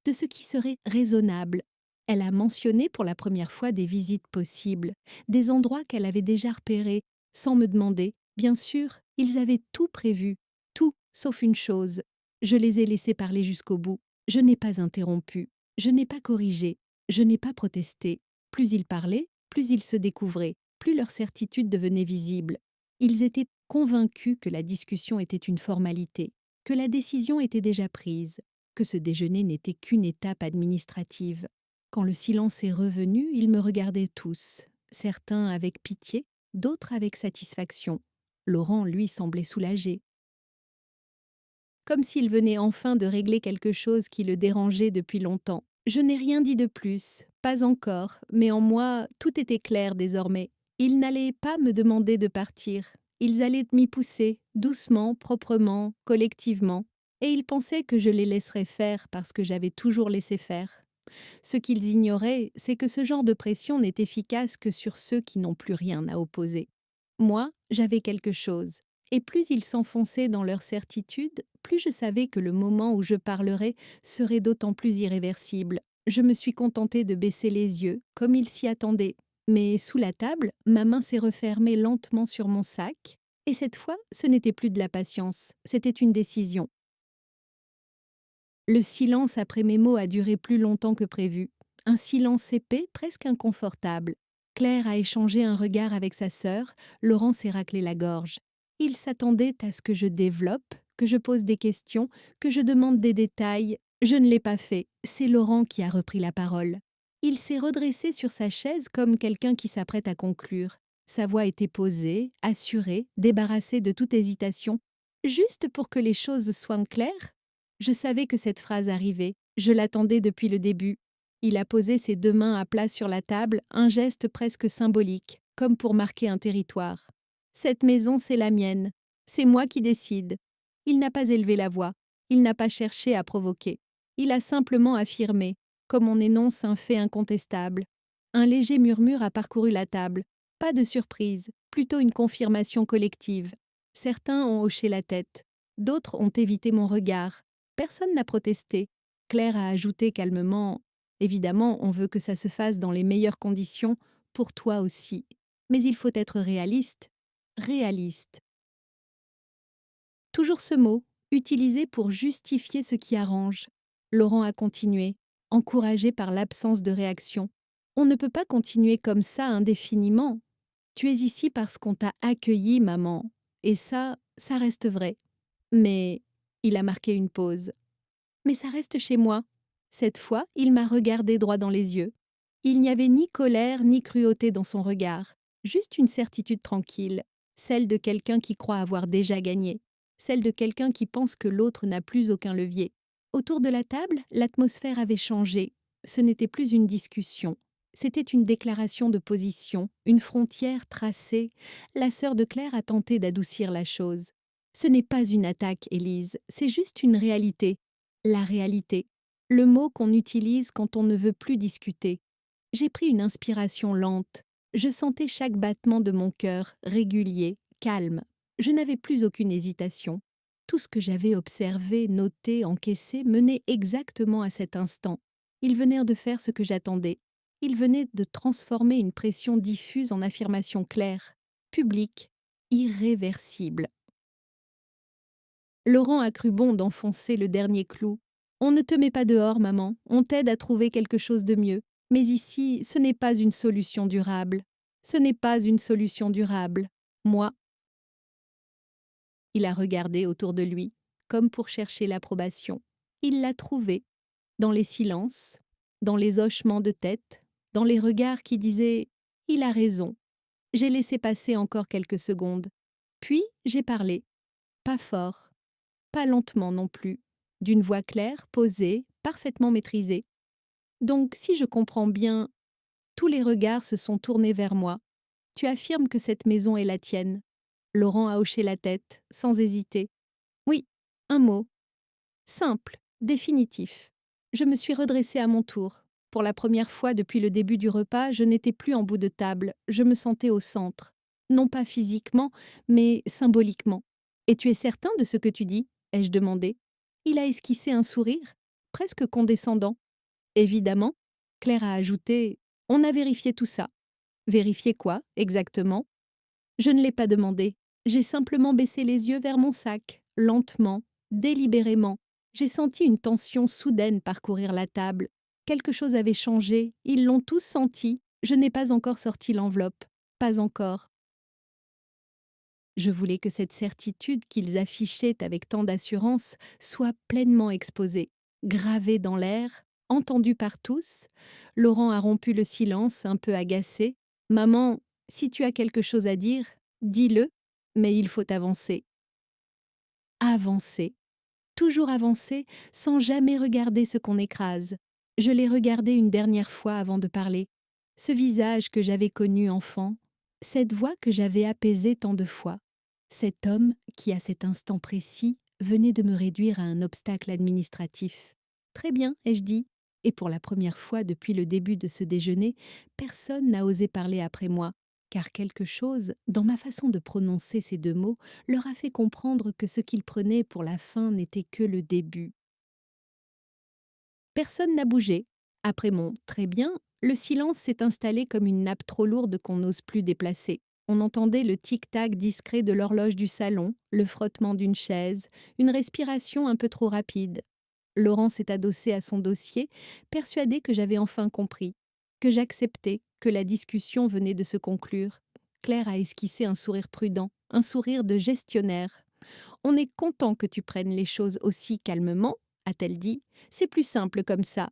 de ce qui serait raisonnable. Elle a mentionné pour la première fois des visites possibles, des endroits qu'elle avait déjà repérés, sans me demander. Bien sûr, ils avaient tout prévu, tout sauf une chose. Je les ai laissés parler jusqu'au bout. Je n'ai pas interrompu, je n'ai pas corrigé, je n'ai pas protesté. Plus ils parlaient, plus ils se découvraient, plus leur certitude devenait visible. Ils étaient convaincus que la discussion était une formalité, que la décision était déjà prise, que ce déjeuner n'était qu'une étape administrative. Quand le silence est revenu, ils me regardaient tous, certains avec pitié, d'autres avec satisfaction. Laurent, lui, semblait soulagé, comme s'il venait enfin de régler quelque chose qui le dérangeait depuis longtemps. Je n'ai rien dit de plus, pas encore, mais en moi, tout était clair désormais. Ils n'allaient pas me demander de partir. Ils allaient m'y pousser, doucement, proprement, collectivement. Et ils pensaient que je les laisserais faire parce que j'avais toujours laissé faire. Ce qu'ils ignoraient, c'est que ce genre de pression n'est efficace que sur ceux qui n'ont plus rien à opposer. Moi, j'avais quelque chose. Et plus ils s'enfonçaient dans leur certitude, plus je savais que le moment où je parlerais serait d'autant plus irréversible. Je me suis contentée de baisser les yeux, comme ils s'y attendaient. Mais sous la table, ma main s'est refermée lentement sur mon sac, et cette fois, ce n'était plus de la patience, c'était une décision. Le silence après mes mots a duré plus longtemps que prévu. Un silence épais, presque inconfortable. Claire a échangé un regard avec sa sœur, Laurent s'est raclé la gorge. Il s'attendait à ce que je développe, que je pose des questions, que je demande des détails. Je ne l'ai pas fait, c'est Laurent qui a repris la parole. Il s'est redressé sur sa chaise comme quelqu'un qui s'apprête à conclure. Sa voix était posée, assurée, débarrassée de toute hésitation. Juste pour que les choses soient claires, je savais que cette phrase arrivait, je l'attendais depuis le début. Il a posé ses deux mains à plat sur la table, un geste presque symbolique, comme pour marquer un territoire. Cette maison, c'est la mienne. C'est moi qui décide. Il n'a pas élevé la voix. Il n'a pas cherché à provoquer. Il a simplement affirmé, comme on énonce un fait incontestable. Un léger murmure a parcouru la table. Pas de surprise, plutôt une confirmation collective. Certains ont hoché la tête. D'autres ont évité mon regard. Personne n'a protesté. Claire a ajouté calmement: évidemment, on veut que ça se fasse dans les meilleures conditions, pour toi aussi. Mais il faut être réaliste. Réaliste. Toujours ce mot, utilisé pour justifier ce qui arrange. Laurent a continué, encouragé par l'absence de réaction. On ne peut pas continuer comme ça indéfiniment. Tu es ici parce qu'on t'a accueilli, maman. Et ça reste vrai. Mais il a marqué une pause. Mais ça reste chez moi. Cette fois, il m'a regardé droit dans les yeux. Il n'y avait ni colère ni cruauté dans son regard, juste une certitude tranquille, celle de quelqu'un qui croit avoir déjà gagné, celle de quelqu'un qui pense que l'autre n'a plus aucun levier. Autour de la table, l'atmosphère avait changé. Ce n'était plus une discussion. C'était une déclaration de position, une frontière tracée. La sœur de Claire a tenté d'adoucir la chose. Ce n'est pas une attaque, Élise, c'est juste une réalité. La réalité. Le mot qu'on utilise quand on ne veut plus discuter. J'ai pris une inspiration lente. Je sentais chaque battement de mon cœur, régulier, calme. Je n'avais plus aucune hésitation. Tout ce que j'avais observé, noté, encaissé menait exactement à cet instant. Ils venaient de faire ce que j'attendais. Ils venaient de transformer une pression diffuse en affirmation claire, publique, irréversible. Laurent a cru bon d'enfoncer le dernier clou. On ne te met pas dehors, maman, on t'aide à trouver quelque chose de mieux. Mais ici, ce n'est pas une solution durable. Ce n'est pas une solution durable. Moi, il a regardé autour de lui, comme pour chercher l'approbation. Il l'a trouvée, dans les silences, dans les hochements de tête, dans les regards qui disaient « Il a raison ». J'ai laissé passer encore quelques secondes. Puis j'ai parlé, pas fort, pas lentement non plus, d'une voix claire, posée, parfaitement maîtrisée. Donc, si je comprends bien, tous les regards se sont tournés vers moi. Tu affirmes que cette maison est la tienne. Laurent a hoché la tête, sans hésiter. Oui, un mot. Simple, définitif. Je me suis redressée à mon tour. Pour la première fois depuis le début du repas, je n'étais plus en bout de table, je me sentais au centre. Non pas physiquement, mais symboliquement. Et tu es certain de ce que tu dis ai-je demandé. Il a esquissé un sourire, presque condescendant. Évidemment, Claire a ajouté on a vérifié tout ça. Vérifié quoi, exactement? Je ne l'ai pas demandé. J'ai simplement baissé les yeux vers mon sac, lentement, délibérément. J'ai senti une tension soudaine parcourir la table. Quelque chose avait changé, ils l'ont tous senti. Je n'ai pas encore sorti l'enveloppe. Pas encore. Je voulais que cette certitude qu'ils affichaient avec tant d'assurance soit pleinement exposée, gravée dans l'air, entendue par tous. Laurent a rompu le silence, un peu agacé. Maman, si tu as quelque chose à dire, dis-le, mais il faut avancer. Avancer. Toujours avancer, sans jamais regarder ce qu'on écrase. Je l'ai regardé une dernière fois avant de parler. Ce visage que j'avais connu enfant, cette voix que j'avais apaisée tant de fois. Cet homme qui, à cet instant précis, venait de me réduire à un obstacle administratif. Très bien, ai-je dit. Et pour la première fois depuis le début de ce déjeuner, personne n'a osé parler après moi, car quelque chose, dans ma façon de prononcer ces deux mots, leur a fait comprendre que ce qu'ils prenaient pour la fin n'était que le début. Personne n'a bougé. Après mon très bien, le silence s'est installé comme une nappe trop lourde qu'on n'ose plus déplacer. On entendait le tic-tac discret de l'horloge du salon, le frottement d'une chaise, une respiration un peu trop rapide. Laurent s'est adossé à son dossier, persuadé que j'avais enfin compris, que j'acceptais, que la discussion venait de se conclure. Claire a esquissé un sourire prudent, un sourire de gestionnaire. On est content que tu prennes les choses aussi calmement, a-t-elle dit. C'est plus simple comme ça.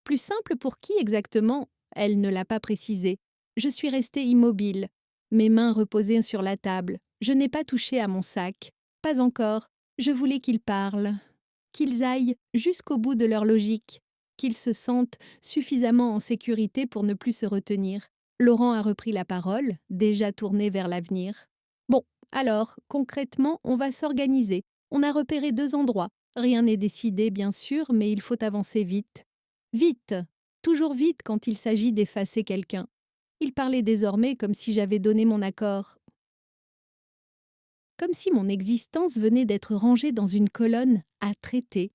Plus simple pour qui exactement? Elle ne l'a pas précisé. Je suis restée immobile, mes mains reposées sur la table. Je n'ai pas touché à mon sac. Pas encore. Je voulais qu'ils parlent, qu'ils aillent jusqu'au bout de leur logique, qu'ils se sentent suffisamment en sécurité pour ne plus se retenir. Laurent a repris la parole, déjà tourné vers l'avenir. Bon, alors, concrètement, on va s'organiser. On a repéré 2 endroits. Rien n'est décidé, bien sûr, mais il faut avancer vite. Vite! Toujours vite quand il s'agit d'effacer quelqu'un. Il parlait désormais comme si j'avais donné mon accord. Comme si mon existence venait d'être rangée dans une colonne à traiter.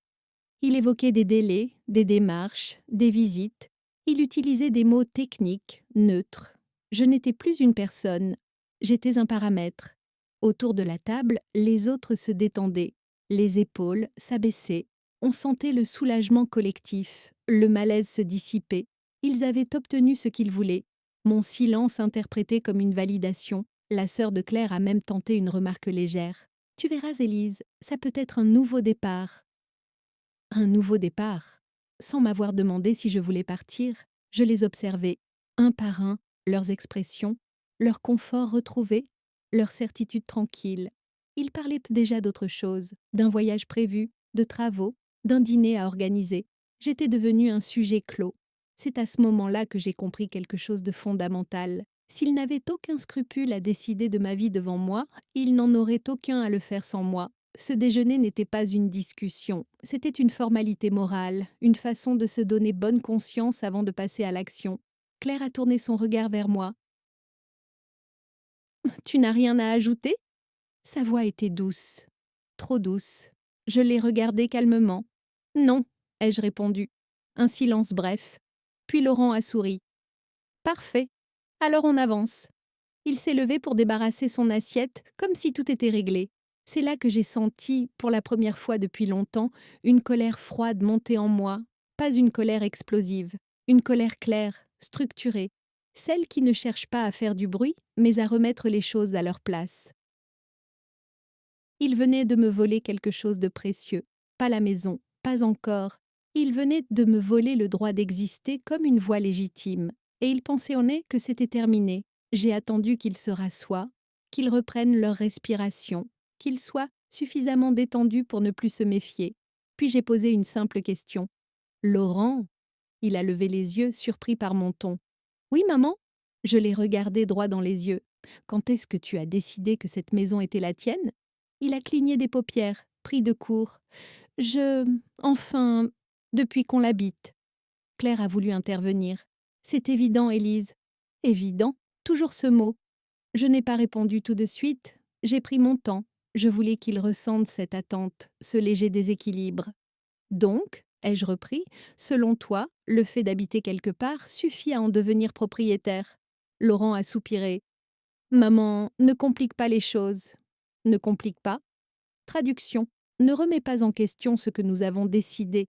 Il évoquait des délais, des démarches, des visites. Il utilisait des mots techniques, neutres. Je n'étais plus une personne, j'étais un paramètre. Autour de la table, les autres se détendaient, les épaules s'abaissaient. On sentait le soulagement collectif, le malaise se dissiper. Ils avaient obtenu ce qu'ils voulaient. Mon silence interprété comme une validation. La sœur de Claire a même tenté une remarque légère. Tu verras, Élise, ça peut être un nouveau départ. Un nouveau départ. Sans m'avoir demandé si je voulais partir, je les observais, un par un, leurs expressions, leur confort retrouvé, leur certitude tranquille. Ils parlaient déjà d'autre chose, d'un voyage prévu, de travaux, d'un dîner à organiser. J'étais devenue un sujet clos. C'est à ce moment-là que j'ai compris quelque chose de fondamental. S'il n'avait aucun scrupule à décider de ma vie devant moi, il n'en aurait aucun à le faire sans moi. Ce déjeuner n'était pas une discussion, c'était une formalité morale, une façon de se donner bonne conscience avant de passer à l'action. Claire a tourné son regard vers moi. Tu n'as rien à ajouter? Sa voix était douce, trop douce. Je l'ai regardée calmement. Non, ai-je répondu. Un silence bref. Puis Laurent a souri. Parfait. Alors on avance. Il s'est levé pour débarrasser son assiette, comme si tout était réglé. C'est là que j'ai senti, pour la première fois depuis longtemps, une colère froide monter en moi. Pas une colère explosive, une colère claire, structurée. Celle qui ne cherche pas à faire du bruit, mais à remettre les choses à leur place. Il venait de me voler quelque chose de précieux. Pas la maison, pas encore. Il venait de me voler le droit d'exister comme une voix légitime. Et il pensait en est que c'était terminé. J'ai attendu qu'ils se rassoient, qu'ils reprennent leur respiration, qu'ils soient suffisamment détendus pour ne plus se méfier. Puis j'ai posé une simple question. Laurent? Il a levé les yeux, surpris par mon ton. Oui, maman? Je l'ai regardé droit dans les yeux. Quand est-ce que tu as décidé que cette maison était la tienne? Il a cligné des paupières, pris de court. Je... Enfin, depuis qu'on l'habite. Claire a voulu intervenir. C'est évident, Élise. Évident, toujours ce mot. Je n'ai pas répondu tout de suite. J'ai pris mon temps. Je voulais qu'il ressente cette attente, ce léger déséquilibre. Donc, ai-je repris, selon toi, le fait d'habiter quelque part suffit à en devenir propriétaire. Laurent a soupiré. Maman, ne complique pas les choses. Ne complique pas. Traduction. Ne remets pas en question ce que nous avons décidé.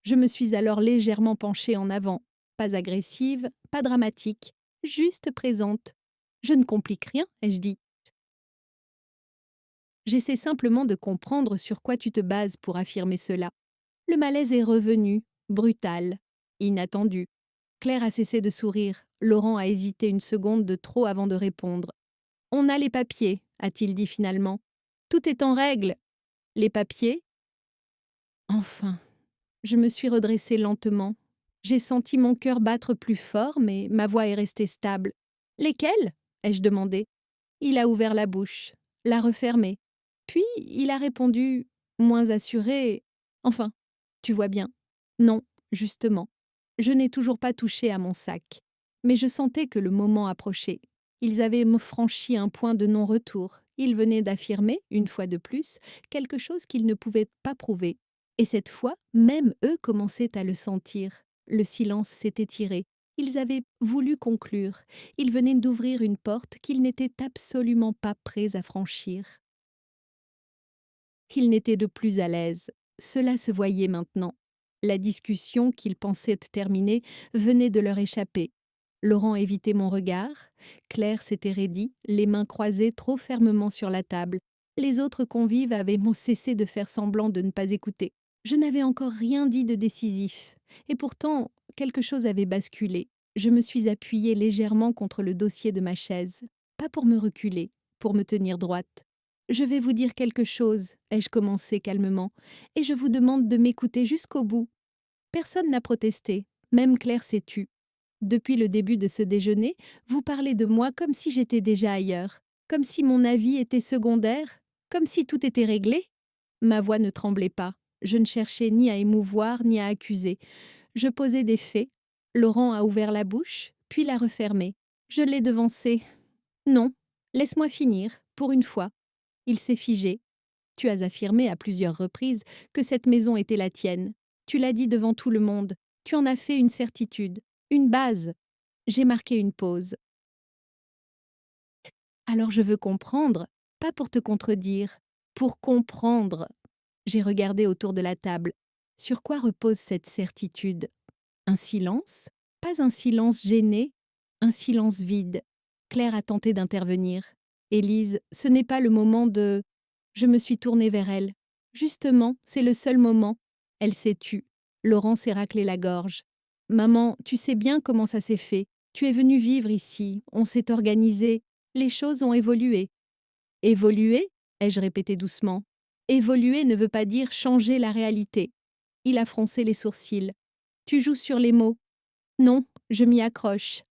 Je me suis alors légèrement penchée en avant. Pas agressive, pas dramatique, juste présente. Je ne complique rien, ai-je dit. J'essaie simplement de comprendre sur quoi tu te bases pour affirmer cela. Le malaise est revenu, brutal, inattendu. Claire a cessé de sourire. Laurent a hésité une seconde de trop avant de répondre. On a les papiers, a-t-il dit finalement. Tout est en règle. Les papiers? Enfin. Je me suis redressée lentement. J'ai senti mon cœur battre plus fort, mais ma voix est restée stable. Lesquels? Ai-je demandé. Il a ouvert la bouche, l'a refermée. Puis il a répondu, moins assuré. Enfin, tu vois bien. Non, justement. Je n'ai toujours pas touché à mon sac. Mais je sentais que le moment approchait. Ils avaient franchi un point de non-retour. Ils venaient d'affirmer, une fois de plus, quelque chose qu'ils ne pouvaient pas prouver. Et cette fois, même eux commençaient à le sentir. Le silence s'était tiré. Ils avaient voulu conclure. Ils venaient d'ouvrir une porte qu'ils n'étaient absolument pas prêts à franchir. Ils n'étaient de plus à l'aise. Cela se voyait maintenant. La discussion qu'ils pensaient terminée venait de leur échapper. Laurent évitait mon regard. Claire s'était raidie, les mains croisées trop fermement sur la table. Les autres convives avaient cessé de faire semblant de ne pas écouter. Je n'avais encore rien dit de décisif. Et pourtant, quelque chose avait basculé. Je me suis appuyée légèrement contre le dossier de ma chaise. Pas pour me reculer, pour me tenir droite. Je vais vous dire quelque chose, ai-je commencé calmement, et je vous demande de m'écouter jusqu'au bout. Personne n'a protesté, même Claire s'est tue. Depuis le début de ce déjeuner, vous parlez de moi comme si j'étais déjà ailleurs, comme si mon avis était secondaire, comme si tout était réglé. Ma voix ne tremblait pas. Je ne cherchais ni à émouvoir ni à accuser. Je posais des faits. Laurent a ouvert la bouche, puis l'a refermée. Je l'ai devancé. Non, laisse-moi finir, pour une fois. Il s'est figé. Tu as affirmé à plusieurs reprises que cette maison était la tienne. Tu l'as dit devant tout le monde. Tu en as fait une certitude, une base. J'ai marqué une pause. Alors je veux comprendre, pas pour te contredire, pour comprendre. J'ai regardé autour de la table. Sur quoi repose cette certitude? Un silence? Pas un silence gêné, un silence vide. Claire a tenté d'intervenir. Élise, ce n'est pas le moment de... Je me suis tournée vers elle. Justement, c'est le seul moment. Elle s'est tue. Laurent s'est raclé la gorge. Maman, tu sais bien comment ça s'est fait. Tu es venue vivre ici. On s'est organisé. Les choses ont évolué. Évoluer? Ai-je répété doucement. Évoluer ne veut pas dire changer la réalité. Il a froncé les sourcils. Tu joues sur les mots. Non, je m'y accroche.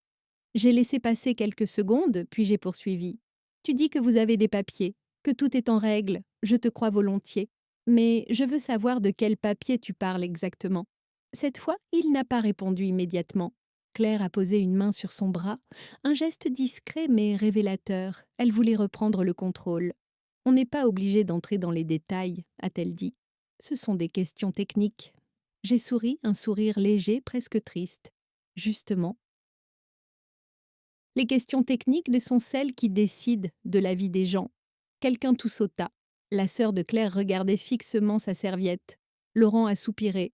J'ai laissé passer quelques secondes, puis j'ai poursuivi. Tu dis que vous avez des papiers, que tout est en règle, je te crois volontiers. Mais je veux savoir de quel papier tu parles exactement. Cette fois, il n'a pas répondu immédiatement. Claire a posé une main sur son bras, un geste discret mais révélateur. Elle voulait reprendre le contrôle. On n'est pas obligé d'entrer dans les détails, a-t-elle dit. Ce sont des questions techniques. J'ai souri, un sourire léger, presque triste. Justement, les questions techniques ne sont celles qui décident de la vie des gens. Quelqu'un tout sauta. La sœur de Claire regardait fixement sa serviette. Laurent a soupiré.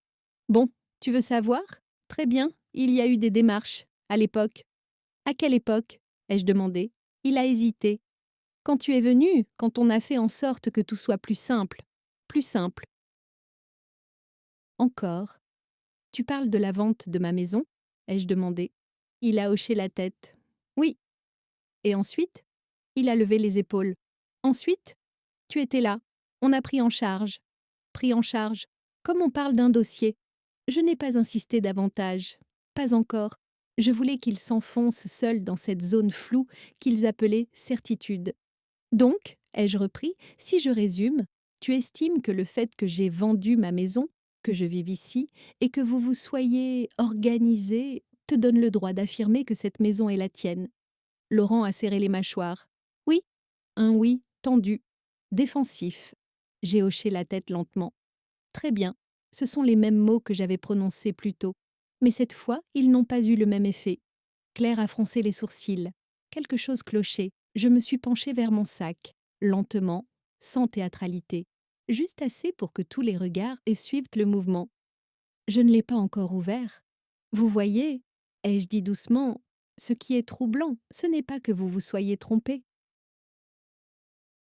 Bon, tu veux savoir? Très bien, il y a eu des démarches, à l'époque. À quelle époque? Ai-je demandé. Il a hésité. Quand tu es venu, quand on a fait en sorte que tout soit plus simple. Plus simple. Encore. Tu parles de la vente de ma maison? Ai-je demandé. Il a hoché la tête. Oui. Et ensuite? Il a levé les épaules. Ensuite? Tu étais là. On a pris en charge. Pris en charge. Comme on parle d'un dossier. Je n'ai pas insisté davantage. Pas encore. Je voulais qu'ils s'enfoncent seuls dans cette zone floue qu'ils appelaient certitude. Donc, ai-je repris, si je résume, tu estimes que le fait que j'ai vendu ma maison, que je vive ici, et que vous vous soyez organisé, te donne le droit d'affirmer que cette maison est la tienne. Laurent a serré les mâchoires. Oui, un oui tendu, défensif. J'ai hoché la tête lentement. Très bien, ce sont les mêmes mots que j'avais prononcés plus tôt. Mais cette fois, ils n'ont pas eu le même effet. Claire a froncé les sourcils. Quelque chose clochait. Je me suis penchée vers mon sac, lentement, sans théâtralité, juste assez pour que tous les regards suivent le mouvement. Je ne l'ai pas encore ouvert. Vous voyez, ai-je dit doucement, ce qui est troublant, ce n'est pas que vous vous soyez trompé.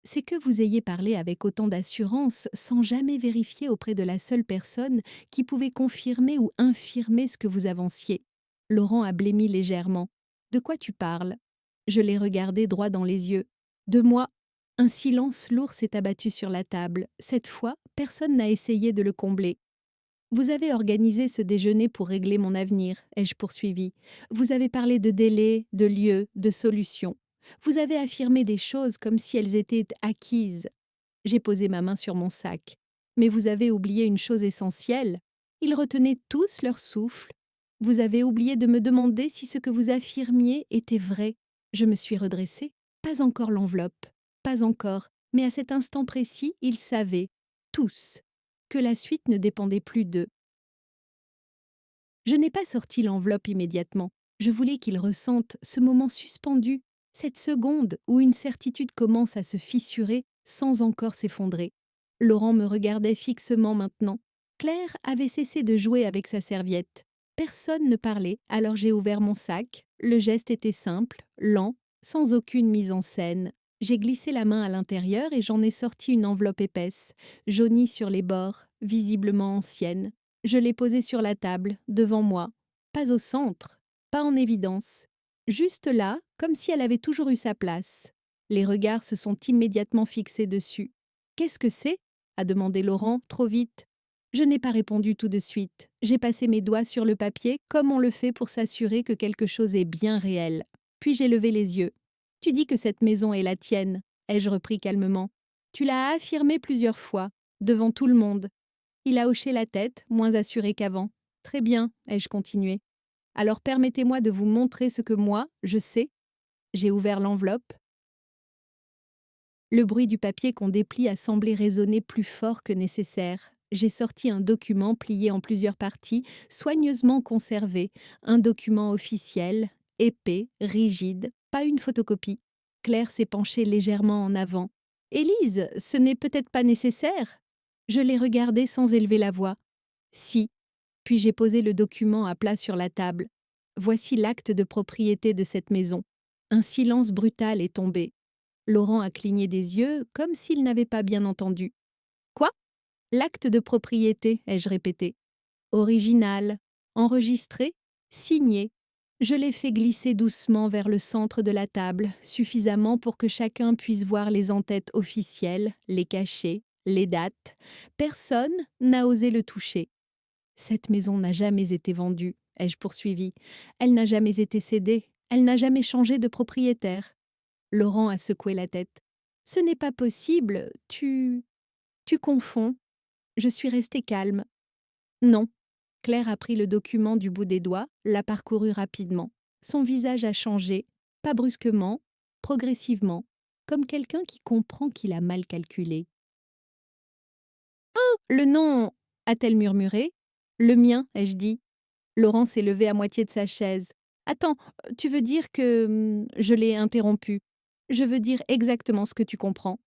C'est que vous ayez parlé avec autant d'assurance sans jamais vérifier auprès de la seule personne qui pouvait confirmer ou infirmer ce que vous avanciez. Laurent a blêmi légèrement. De quoi tu parles? Je l'ai regardé droit dans les yeux. De moi. Un silence lourd s'est abattu sur la table. Cette fois, personne n'a essayé de le combler. Vous avez organisé ce déjeuner pour régler mon avenir, ai-je poursuivi. Vous avez parlé de délai, de lieu, de solution. Vous avez affirmé des choses comme si elles étaient acquises. J'ai posé ma main sur mon sac. Mais vous avez oublié une chose essentielle. Ils retenaient tous leur souffle. Vous avez oublié de me demander si ce que vous affirmiez était vrai. Je me suis redressée. Pas encore l'enveloppe. Pas encore. Mais à cet instant précis, ils savaient, tous, que la suite ne dépendait plus d'eux. Je n'ai pas sorti l'enveloppe immédiatement. Je voulais qu'ils ressentent ce moment suspendu, cette seconde où une certitude commence à se fissurer sans encore s'effondrer. Laurent me regardait fixement maintenant. Claire avait cessé de jouer avec sa serviette. Personne ne parlait, alors j'ai ouvert mon sac. Le geste était simple, lent, sans aucune mise en scène. J'ai glissé la main à l'intérieur et j'en ai sorti une enveloppe épaisse, jaunie sur les bords, visiblement ancienne. Je l'ai posée sur la table, devant moi. Pas au centre, pas en évidence. Juste là, comme si elle avait toujours eu sa place. Les regards se sont immédiatement fixés dessus. Qu'est-ce que c'est? A demandé Laurent, trop vite. Je n'ai pas répondu tout de suite. J'ai passé mes doigts sur le papier, comme on le fait pour s'assurer que quelque chose est bien réel. Puis j'ai levé les yeux. Tu dis que cette maison est la tienne, ai-je repris calmement. Tu l'as affirmé plusieurs fois, devant tout le monde. Il a hoché la tête, moins assuré qu'avant. Très bien, ai-je continué. Alors permettez-moi de vous montrer ce que moi, je sais. J'ai ouvert l'enveloppe. Le bruit du papier qu'on déplie a semblé résonner plus fort que nécessaire. J'ai sorti un document plié en plusieurs parties, soigneusement conservé, un document officiel, épais, rigide, pas une photocopie. Claire s'est penchée légèrement en avant. Élise, ce n'est peut-être pas nécessaire. Je l'ai regardée sans élever la voix. Si. Puis j'ai posé le document à plat sur la table. Voici l'acte de propriété de cette maison. Un silence brutal est tombé. Laurent a cligné des yeux, comme s'il n'avait pas bien entendu. Quoi? L'acte de propriété, ai-je répété. Original, enregistré, signé. Je l'ai fait glisser doucement vers le centre de la table, suffisamment pour que chacun puisse voir les en-têtes officielles, les cachets, les dates. Personne n'a osé le toucher. Cette maison n'a jamais été vendue, ai-je poursuivi. Elle n'a jamais été cédée. Elle n'a jamais changé de propriétaire. Laurent a secoué la tête. Ce n'est pas possible, tu confonds. Je suis restée calme. Non. Claire a pris le document du bout des doigts, l'a parcouru rapidement. Son visage a changé, pas brusquement, progressivement, comme quelqu'un qui comprend qu'il a mal calculé. Le nom, a-t-elle murmuré. Le mien, ai-je dit. Laurent s'est levé à moitié de sa chaise. Attends, tu veux dire que je l'ai interrompu. Je veux dire exactement ce que tu comprends.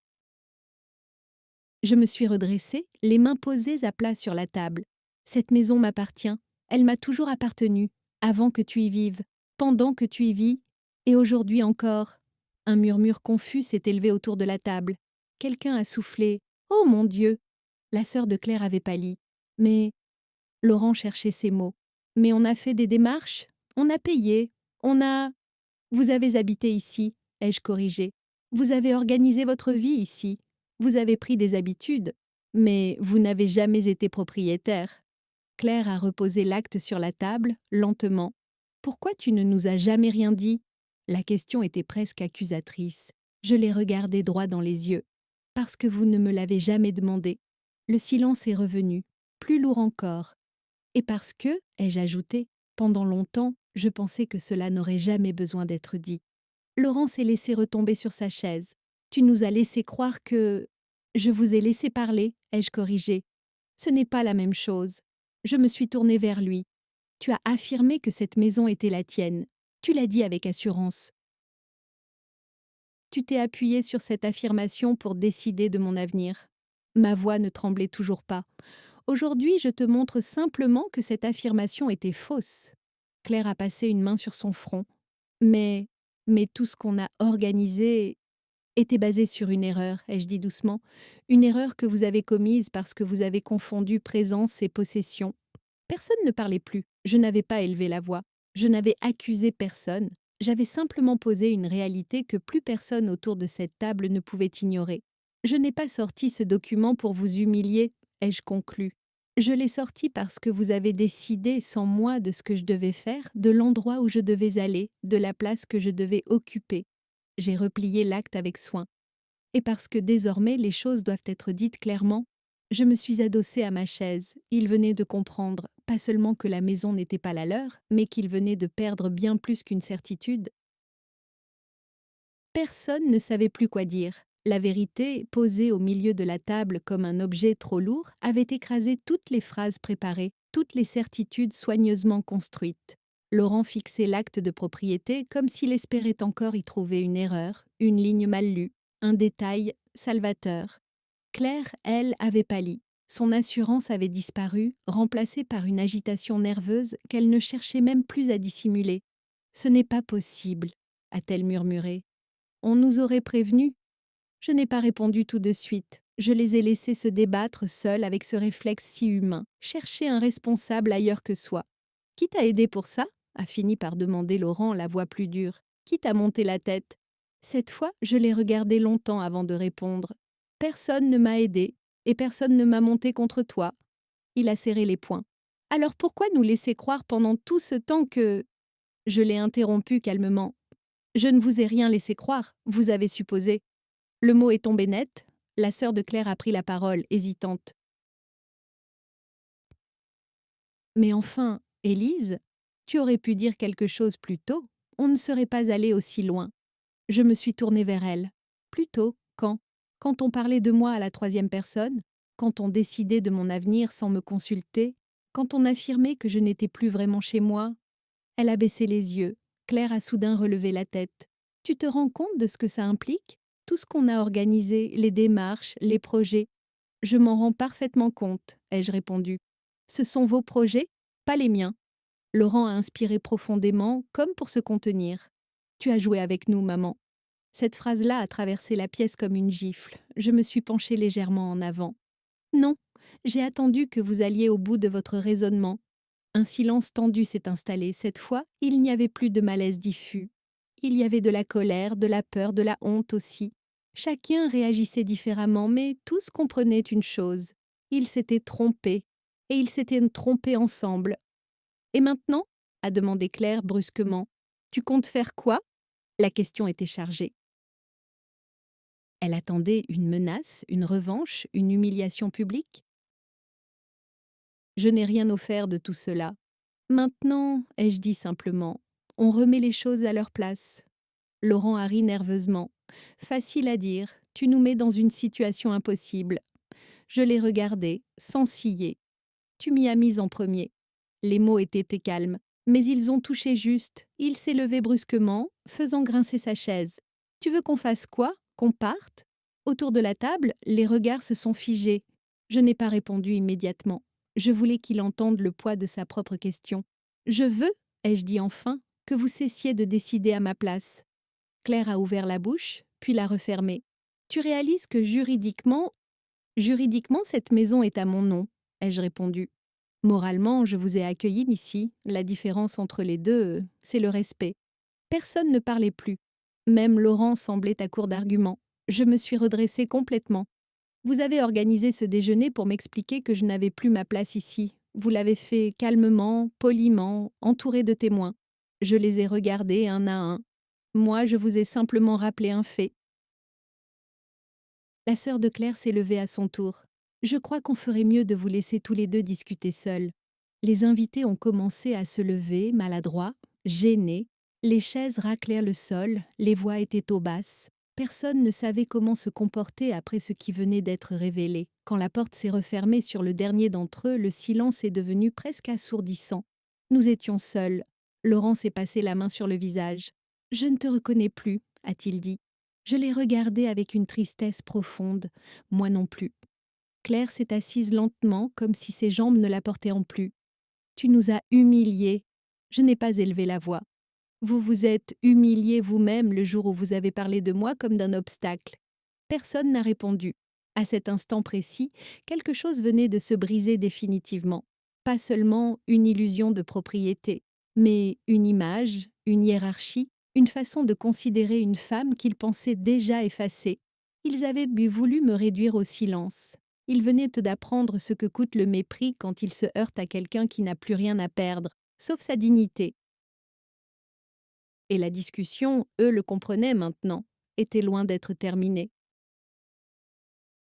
Je me suis redressée, les mains posées à plat sur la table. Cette maison m'appartient. Elle m'a toujours appartenu, avant que tu y vives, pendant que tu y vis, et aujourd'hui encore. Un murmure confus s'est élevé autour de la table. Quelqu'un a soufflé. Oh mon Dieu! La sœur de Claire avait pâli. Mais Laurent cherchait ses mots. Mais on a fait des démarches, on a payé, on a. Vous avez habité ici, ai-je corrigé. Vous avez organisé votre vie ici. Vous avez pris des habitudes. Mais vous n'avez jamais été propriétaire. Claire a reposé l'acte sur la table, lentement. Pourquoi tu ne nous as jamais rien dit? La question était presque accusatrice. Je l'ai regardée droit dans les yeux. Parce que vous ne me l'avez jamais demandé. Le silence est revenu, plus lourd encore. Et parce que, ai-je ajouté, pendant longtemps, je pensais que cela n'aurait jamais besoin d'être dit. Laurent s'est laissé retomber sur sa chaise. Tu nous as laissé croire que... Je vous ai laissé parler, ai-je corrigé. Ce n'est pas la même chose. Je me suis tournée vers lui. Tu as affirmé que cette maison était la tienne. Tu l'as dit avec assurance. Tu t'es appuyé sur cette affirmation pour décider de mon avenir. Ma voix ne tremblait toujours pas. Aujourd'hui, je te montre simplement que cette affirmation était fausse. Claire a passé une main sur son front. Mais, mais tout ce qu'on a organisé était basé sur une erreur, ai-je dit doucement. Une erreur que vous avez commise parce que vous avez confondu présence et possession. Personne ne parlait plus. Je n'avais pas élevé la voix. Je n'avais accusé personne. J'avais simplement posé une réalité que plus personne autour de cette table ne pouvait ignorer. Je n'ai pas sorti ce document pour vous humilier, ai-je conclu. Je l'ai sorti parce que vous avez décidé sans moi de ce que je devais faire, de l'endroit où je devais aller, de la place que je devais occuper. J'ai replié l'acte avec soin. Et parce que désormais les choses doivent être dites clairement, je me suis adossée à ma chaise. Il venait de comprendre, pas seulement que la maison n'était pas la leur, mais qu'il venait de perdre bien plus qu'une certitude. Personne ne savait plus quoi dire. La vérité, posée au milieu de la table comme un objet trop lourd, avait écrasé toutes les phrases préparées, toutes les certitudes soigneusement construites. Laurent fixait l'acte de propriété comme s'il espérait encore y trouver une erreur, une ligne mal lue, un détail salvateur. Claire, elle, avait pâli. Son assurance avait disparu, remplacée par une agitation nerveuse qu'elle ne cherchait même plus à dissimuler. « Ce n'est pas possible », a-t-elle murmuré. « On nous aurait prévenus. » Je n'ai pas répondu tout de suite. Je les ai laissés se débattre seuls avec ce réflexe si humain, chercher un responsable ailleurs que soi. « Qui t'a aidé pour ça ?» a fini par demander Laurent, la voix plus dure. « Qui t'a monté la tête ?» Cette fois, je l'ai regardé longtemps avant de répondre. Personne ne m'a aidé, et personne ne m'a monté contre toi. Il a serré les poings. Alors pourquoi nous laisser croire pendant tout ce temps que... Je l'ai interrompu calmement. Je ne vous ai rien laissé croire, vous avez supposé. Le mot est tombé net. La sœur de Claire a pris la parole, hésitante. Mais enfin, Élise, tu aurais pu dire quelque chose plus tôt. On ne serait pas allé aussi loin. Je me suis tournée vers elle. Plus tôt, quand? Quand on parlait de moi à la troisième personne? Quand on décidait de mon avenir sans me consulter? Quand on affirmait que je n'étais plus vraiment chez moi? Elle a baissé les yeux. Claire a soudain relevé la tête. Tu te rends compte de ce que ça implique? Tout ce qu'on a organisé, les démarches, les projets. Je m'en rends parfaitement compte, ai-je répondu. Ce sont vos projets, pas les miens. Laurent a inspiré profondément, comme pour se contenir. Tu as joué avec nous, maman. Cette phrase-là a traversé la pièce comme une gifle. Je me suis penchée légèrement en avant. Non, j'ai attendu que vous alliez au bout de votre raisonnement. Un silence tendu s'est installé. Cette fois, il n'y avait plus de malaise diffus. Il y avait de la colère, de la peur, de la honte aussi. Chacun réagissait différemment, mais tous comprenaient une chose. Ils s'étaient trompés, et ils s'étaient trompés ensemble. « Et maintenant ?» a demandé Claire brusquement. « Tu comptes faire quoi? La question était chargée. Elle attendait une menace, une revanche, une humiliation publique? Je n'ai rien offert de tout cela. Maintenant, ai-je dit simplement, on remet les choses à leur place. Laurent a ri nerveusement. Facile à dire, tu nous mets dans une situation impossible. Je l'ai regardé, sans ciller. Tu m'y as mise en premier. Les mots étaient calmes, mais ils ont touché juste. Il s'est levé brusquement, faisant grincer sa chaise. Tu veux qu'on fasse quoi? Qu'on parte? Autour de la table, les regards se sont figés. Je n'ai pas répondu immédiatement. Je voulais qu'il entende le poids de sa propre question. Je veux, ai-je dit enfin, que vous cessiez de décider à ma place. Claire a ouvert la bouche, puis l'a refermée. Tu réalises que juridiquement, cette maison est à mon nom, ai-je répondu. Moralement, je vous ai accueilli ici. La différence entre les deux, c'est le respect. Personne ne parlait plus. Même Laurent semblait à court d'arguments. Je me suis redressée complètement. Vous avez organisé ce déjeuner pour m'expliquer que je n'avais plus ma place ici. Vous l'avez fait calmement, poliment, entouré de témoins. Je les ai regardés un à un. Moi, je vous ai simplement rappelé un fait. La sœur de Claire s'est levée à son tour. Je crois qu'on ferait mieux de vous laisser tous les deux discuter seuls. Les invités ont commencé à se lever, maladroits, gênés. Les chaises raclèrent le sol, les voix étaient au basses. Personne ne savait comment se comporter après ce qui venait d'être révélé. Quand la porte s'est refermée sur le dernier d'entre eux, le silence est devenu presque assourdissant. Nous étions seuls. Laurent s'est passé la main sur le visage. « Je ne te reconnais plus », a-t-il dit. Je l'ai regardé avec une tristesse profonde. Moi non plus. Claire s'est assise lentement, comme si ses jambes ne la portaient plus. Tu nous as humiliés. Je n'ai pas élevé la voix. Vous vous êtes humilié vous-même le jour où vous avez parlé de moi comme d'un obstacle. Personne n'a répondu. À cet instant précis, quelque chose venait de se briser définitivement. Pas seulement une illusion de propriété, mais une image, une hiérarchie, une façon de considérer une femme qu'ils pensaient déjà effacée. Ils avaient voulu me réduire au silence. Ils venaient d'apprendre ce que coûte le mépris quand il se heurte à quelqu'un qui n'a plus rien à perdre, sauf sa dignité. Et la discussion, eux le comprenaient maintenant, était loin d'être terminée.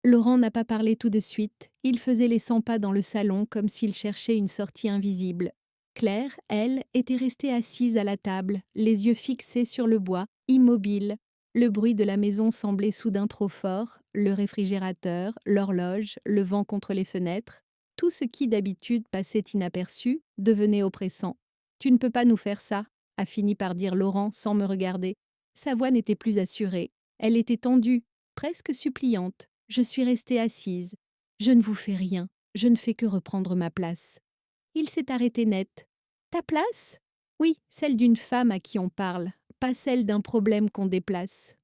Laurent n'a pas parlé tout de suite. Il faisait les 100 pas dans le salon comme s'il cherchait une sortie invisible. Claire, elle, était restée assise à la table, les yeux fixés sur le bois, immobile. Le bruit de la maison semblait soudain trop fort, le réfrigérateur, l'horloge, le vent contre les fenêtres. Tout ce qui d'habitude passait inaperçu devenait oppressant. « Tu ne peux pas nous faire ça », a fini par dire Laurent sans me regarder. Sa voix n'était plus assurée. Elle était tendue, presque suppliante. Je suis restée assise. Je ne vous fais rien. Je ne fais que reprendre ma place. Il s'est arrêté net. Ta place? Oui, celle d'une femme à qui on parle, pas celle d'un problème qu'on déplace.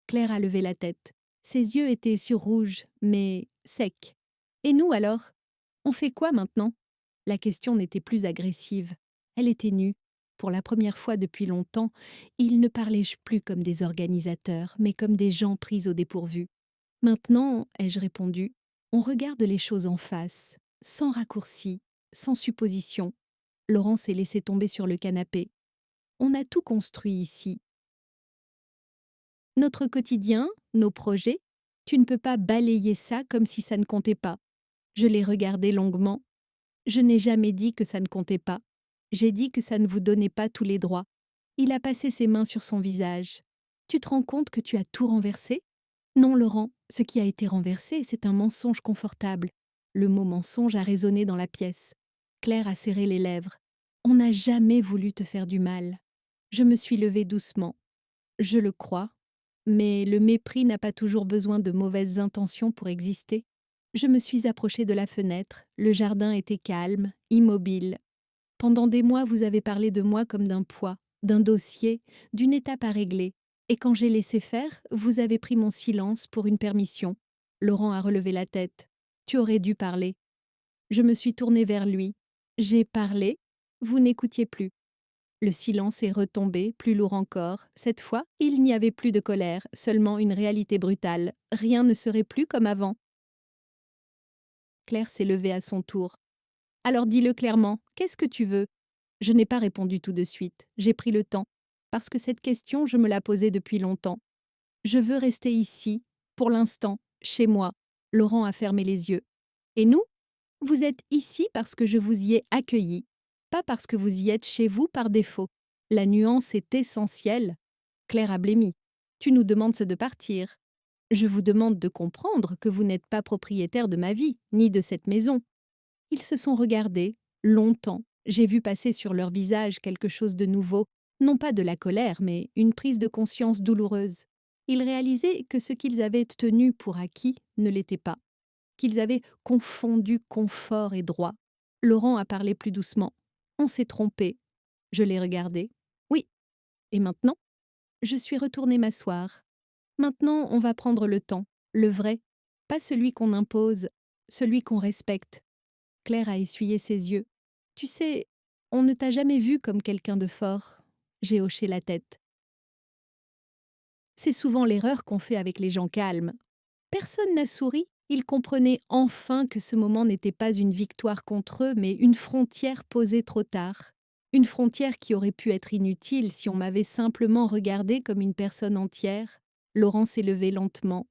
Claire a levé la tête. Ses yeux étaient sur rouge, mais secs. Et nous alors? On fait quoi maintenant? La question n'était plus agressive. Elle était nue. Pour la première fois depuis longtemps, ils ne parlaient plus comme des organisateurs, mais comme des gens pris au dépourvu. Maintenant, ai-je répondu, on regarde les choses en face, sans raccourci, sans supposition. Laurent s'est laissé tomber sur le canapé. On a tout construit ici. Notre quotidien, nos projets, tu ne peux pas balayer ça comme si ça ne comptait pas. Je l'ai regardé longuement. Je n'ai jamais dit que ça ne comptait pas. J'ai dit que ça ne vous donnait pas tous les droits. Il a passé ses mains sur son visage. Tu te rends compte que tu as tout renversé? Non, Laurent, ce qui a été renversé, c'est un mensonge confortable. Le mot mensonge a résonné dans la pièce. Claire a serré les lèvres. On n'a jamais voulu te faire du mal. Je me suis levée doucement. Je le crois. Mais le mépris n'a pas toujours besoin de mauvaises intentions pour exister. Je me suis approchée de la fenêtre. Le jardin était calme, immobile. Pendant des mois, vous avez parlé de moi comme d'un poids, d'un dossier, d'une étape à régler. Et quand j'ai laissé faire, vous avez pris mon silence pour une permission. Laurent a relevé la tête. Tu aurais dû parler. Je me suis tournée vers lui. J'ai parlé. Vous n'écoutiez plus. Le silence est retombé, plus lourd encore. Cette fois, il n'y avait plus de colère, seulement une réalité brutale. Rien ne serait plus comme avant. Claire s'est levée à son tour. Alors dis-le clairement, qu'est-ce que tu veux? Je n'ai pas répondu tout de suite. J'ai pris le temps. parce que cette question, je me la posais depuis longtemps. Je veux rester ici, pour l'instant, chez moi. Laurent a fermé les yeux. Et nous? Vous êtes ici parce que je vous y ai accueilli, pas parce que vous y êtes chez vous par défaut. La nuance est essentielle. Claire a blêmi. Tu nous demandes de partir. Je vous demande de comprendre que vous n'êtes pas propriétaire de ma vie, ni de cette maison. Ils se sont regardés, longtemps. J'ai vu passer sur leur visage quelque chose de nouveau, non pas de la colère, mais une prise de conscience douloureuse. Ils réalisaient que ce qu'ils avaient tenu pour acquis ne l'était pas, qu'ils avaient confondu confort et droit. Laurent a parlé plus doucement. On s'est trompé. Je l'ai regardé. Oui. Et maintenant? Je suis retournée m'asseoir. Maintenant, on va prendre le temps, le vrai, pas celui qu'on impose, celui qu'on respecte. Claire a essuyé ses yeux. Tu sais, on ne t'a jamais vu comme quelqu'un de fort. J'ai hoché la tête. C'est souvent l'erreur qu'on fait avec les gens calmes. Personne n'a souri. Ils comprenaient enfin que ce moment n'était pas une victoire contre eux, mais une frontière posée trop tard. Une frontière qui aurait pu être inutile si on m'avait simplement regardée comme une personne entière. Laurent s'est levé lentement.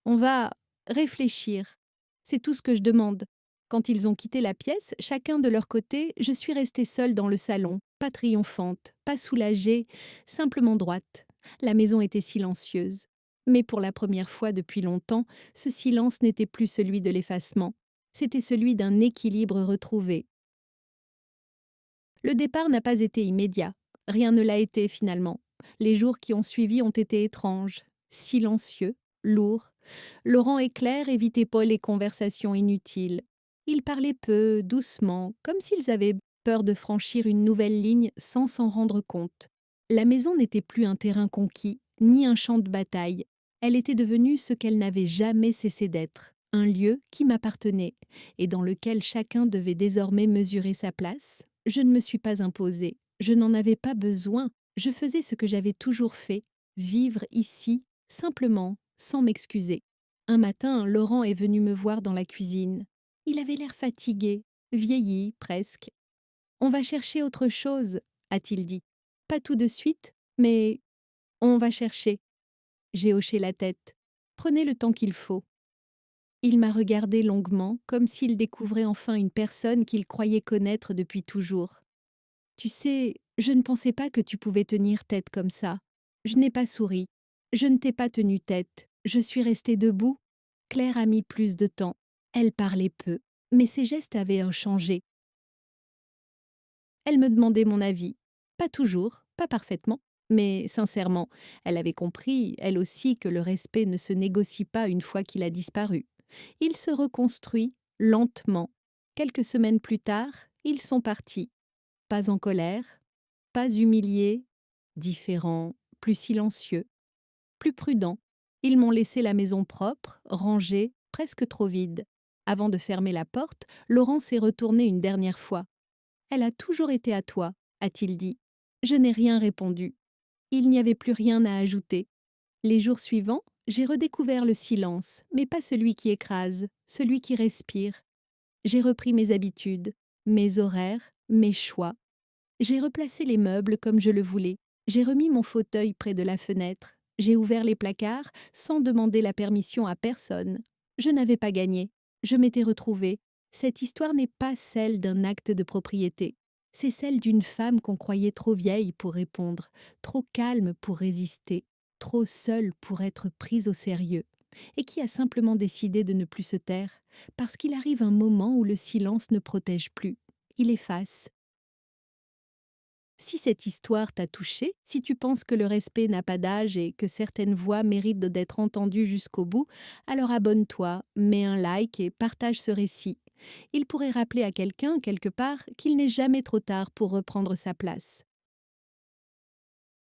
On va réfléchir. C'est tout ce que je demande. Quand ils ont quitté la pièce, chacun de leur côté, je suis restée seule dans le salon, pas triomphante, pas soulagée, simplement droite. La maison était silencieuse. Mais pour la première fois depuis longtemps, ce silence n'était plus celui de l'effacement. C'était celui d'un équilibre retrouvé. Le départ n'a pas été immédiat. Rien ne l'a été finalement. Les jours qui ont suivi ont été étranges, silencieux, lourds. Laurent et Claire évitaient pas les conversations inutiles. Ils parlaient peu, doucement, comme s'ils avaient peur de franchir une nouvelle ligne sans s'en rendre compte. La maison n'était plus un terrain conquis, ni un champ de bataille. Elle était devenue ce qu'elle n'avait jamais cessé d'être, un lieu qui m'appartenait, et dans lequel chacun devait désormais mesurer sa place. Je ne me suis pas imposée, je n'en avais pas besoin, je faisais ce que j'avais toujours fait, vivre ici, simplement, sans m'excuser. Un matin, Laurent est venu me voir dans la cuisine. Il avait l'air fatigué, vieilli presque. On va chercher autre chose, a-t-il dit. Pas tout de suite, mais on va chercher. J'ai hoché la tête. Prenez le temps qu'il faut. Il m'a regardé longuement, comme s'il découvrait enfin une personne qu'il croyait connaître depuis toujours. Tu sais, je ne pensais pas que tu pouvais tenir tête comme ça. Je n'ai pas souri. Je ne t'ai pas tenu tête. Je suis restée debout. Claire a mis plus de temps. Elle parlait peu, mais ses gestes avaient changé. Elle me demandait mon avis. Pas toujours, pas parfaitement, mais sincèrement, elle avait compris, elle aussi, que le respect ne se négocie pas une fois qu'il a disparu. Il se reconstruit lentement. Quelques semaines plus tard, ils sont partis. Pas en colère, pas humiliés, différents, plus silencieux, plus prudents. Ils m'ont laissé la maison propre, rangée, presque trop vide. Avant de fermer la porte, Laurent s'est retourné une dernière fois. Elle a toujours été à toi, a-t-il dit. Je n'ai rien répondu. Il n'y avait plus rien à ajouter. Les jours suivants, j'ai redécouvert le silence, mais pas celui qui écrase, celui qui respire. J'ai repris mes habitudes, mes horaires, mes choix. J'ai replacé les meubles comme je le voulais. J'ai remis mon fauteuil près de la fenêtre. J'ai ouvert les placards sans demander la permission à personne. Je n'avais pas gagné. Je m'étais retrouvée. Cette histoire n'est pas celle d'un acte de propriété. C'est celle d'une femme qu'on croyait trop vieille pour répondre, trop calme pour résister, trop seule pour être prise au sérieux, et qui a simplement décidé de ne plus se taire, parce qu'il arrive un moment où le silence ne protège plus. Il efface. Si cette histoire t'a touché, si tu penses que le respect n'a pas d'âge et que certaines voix méritent d'être entendues jusqu'au bout, alors abonne-toi, mets un like et partage ce récit. Il pourrait rappeler à quelqu'un, quelque part, qu'il n'est jamais trop tard pour reprendre sa place.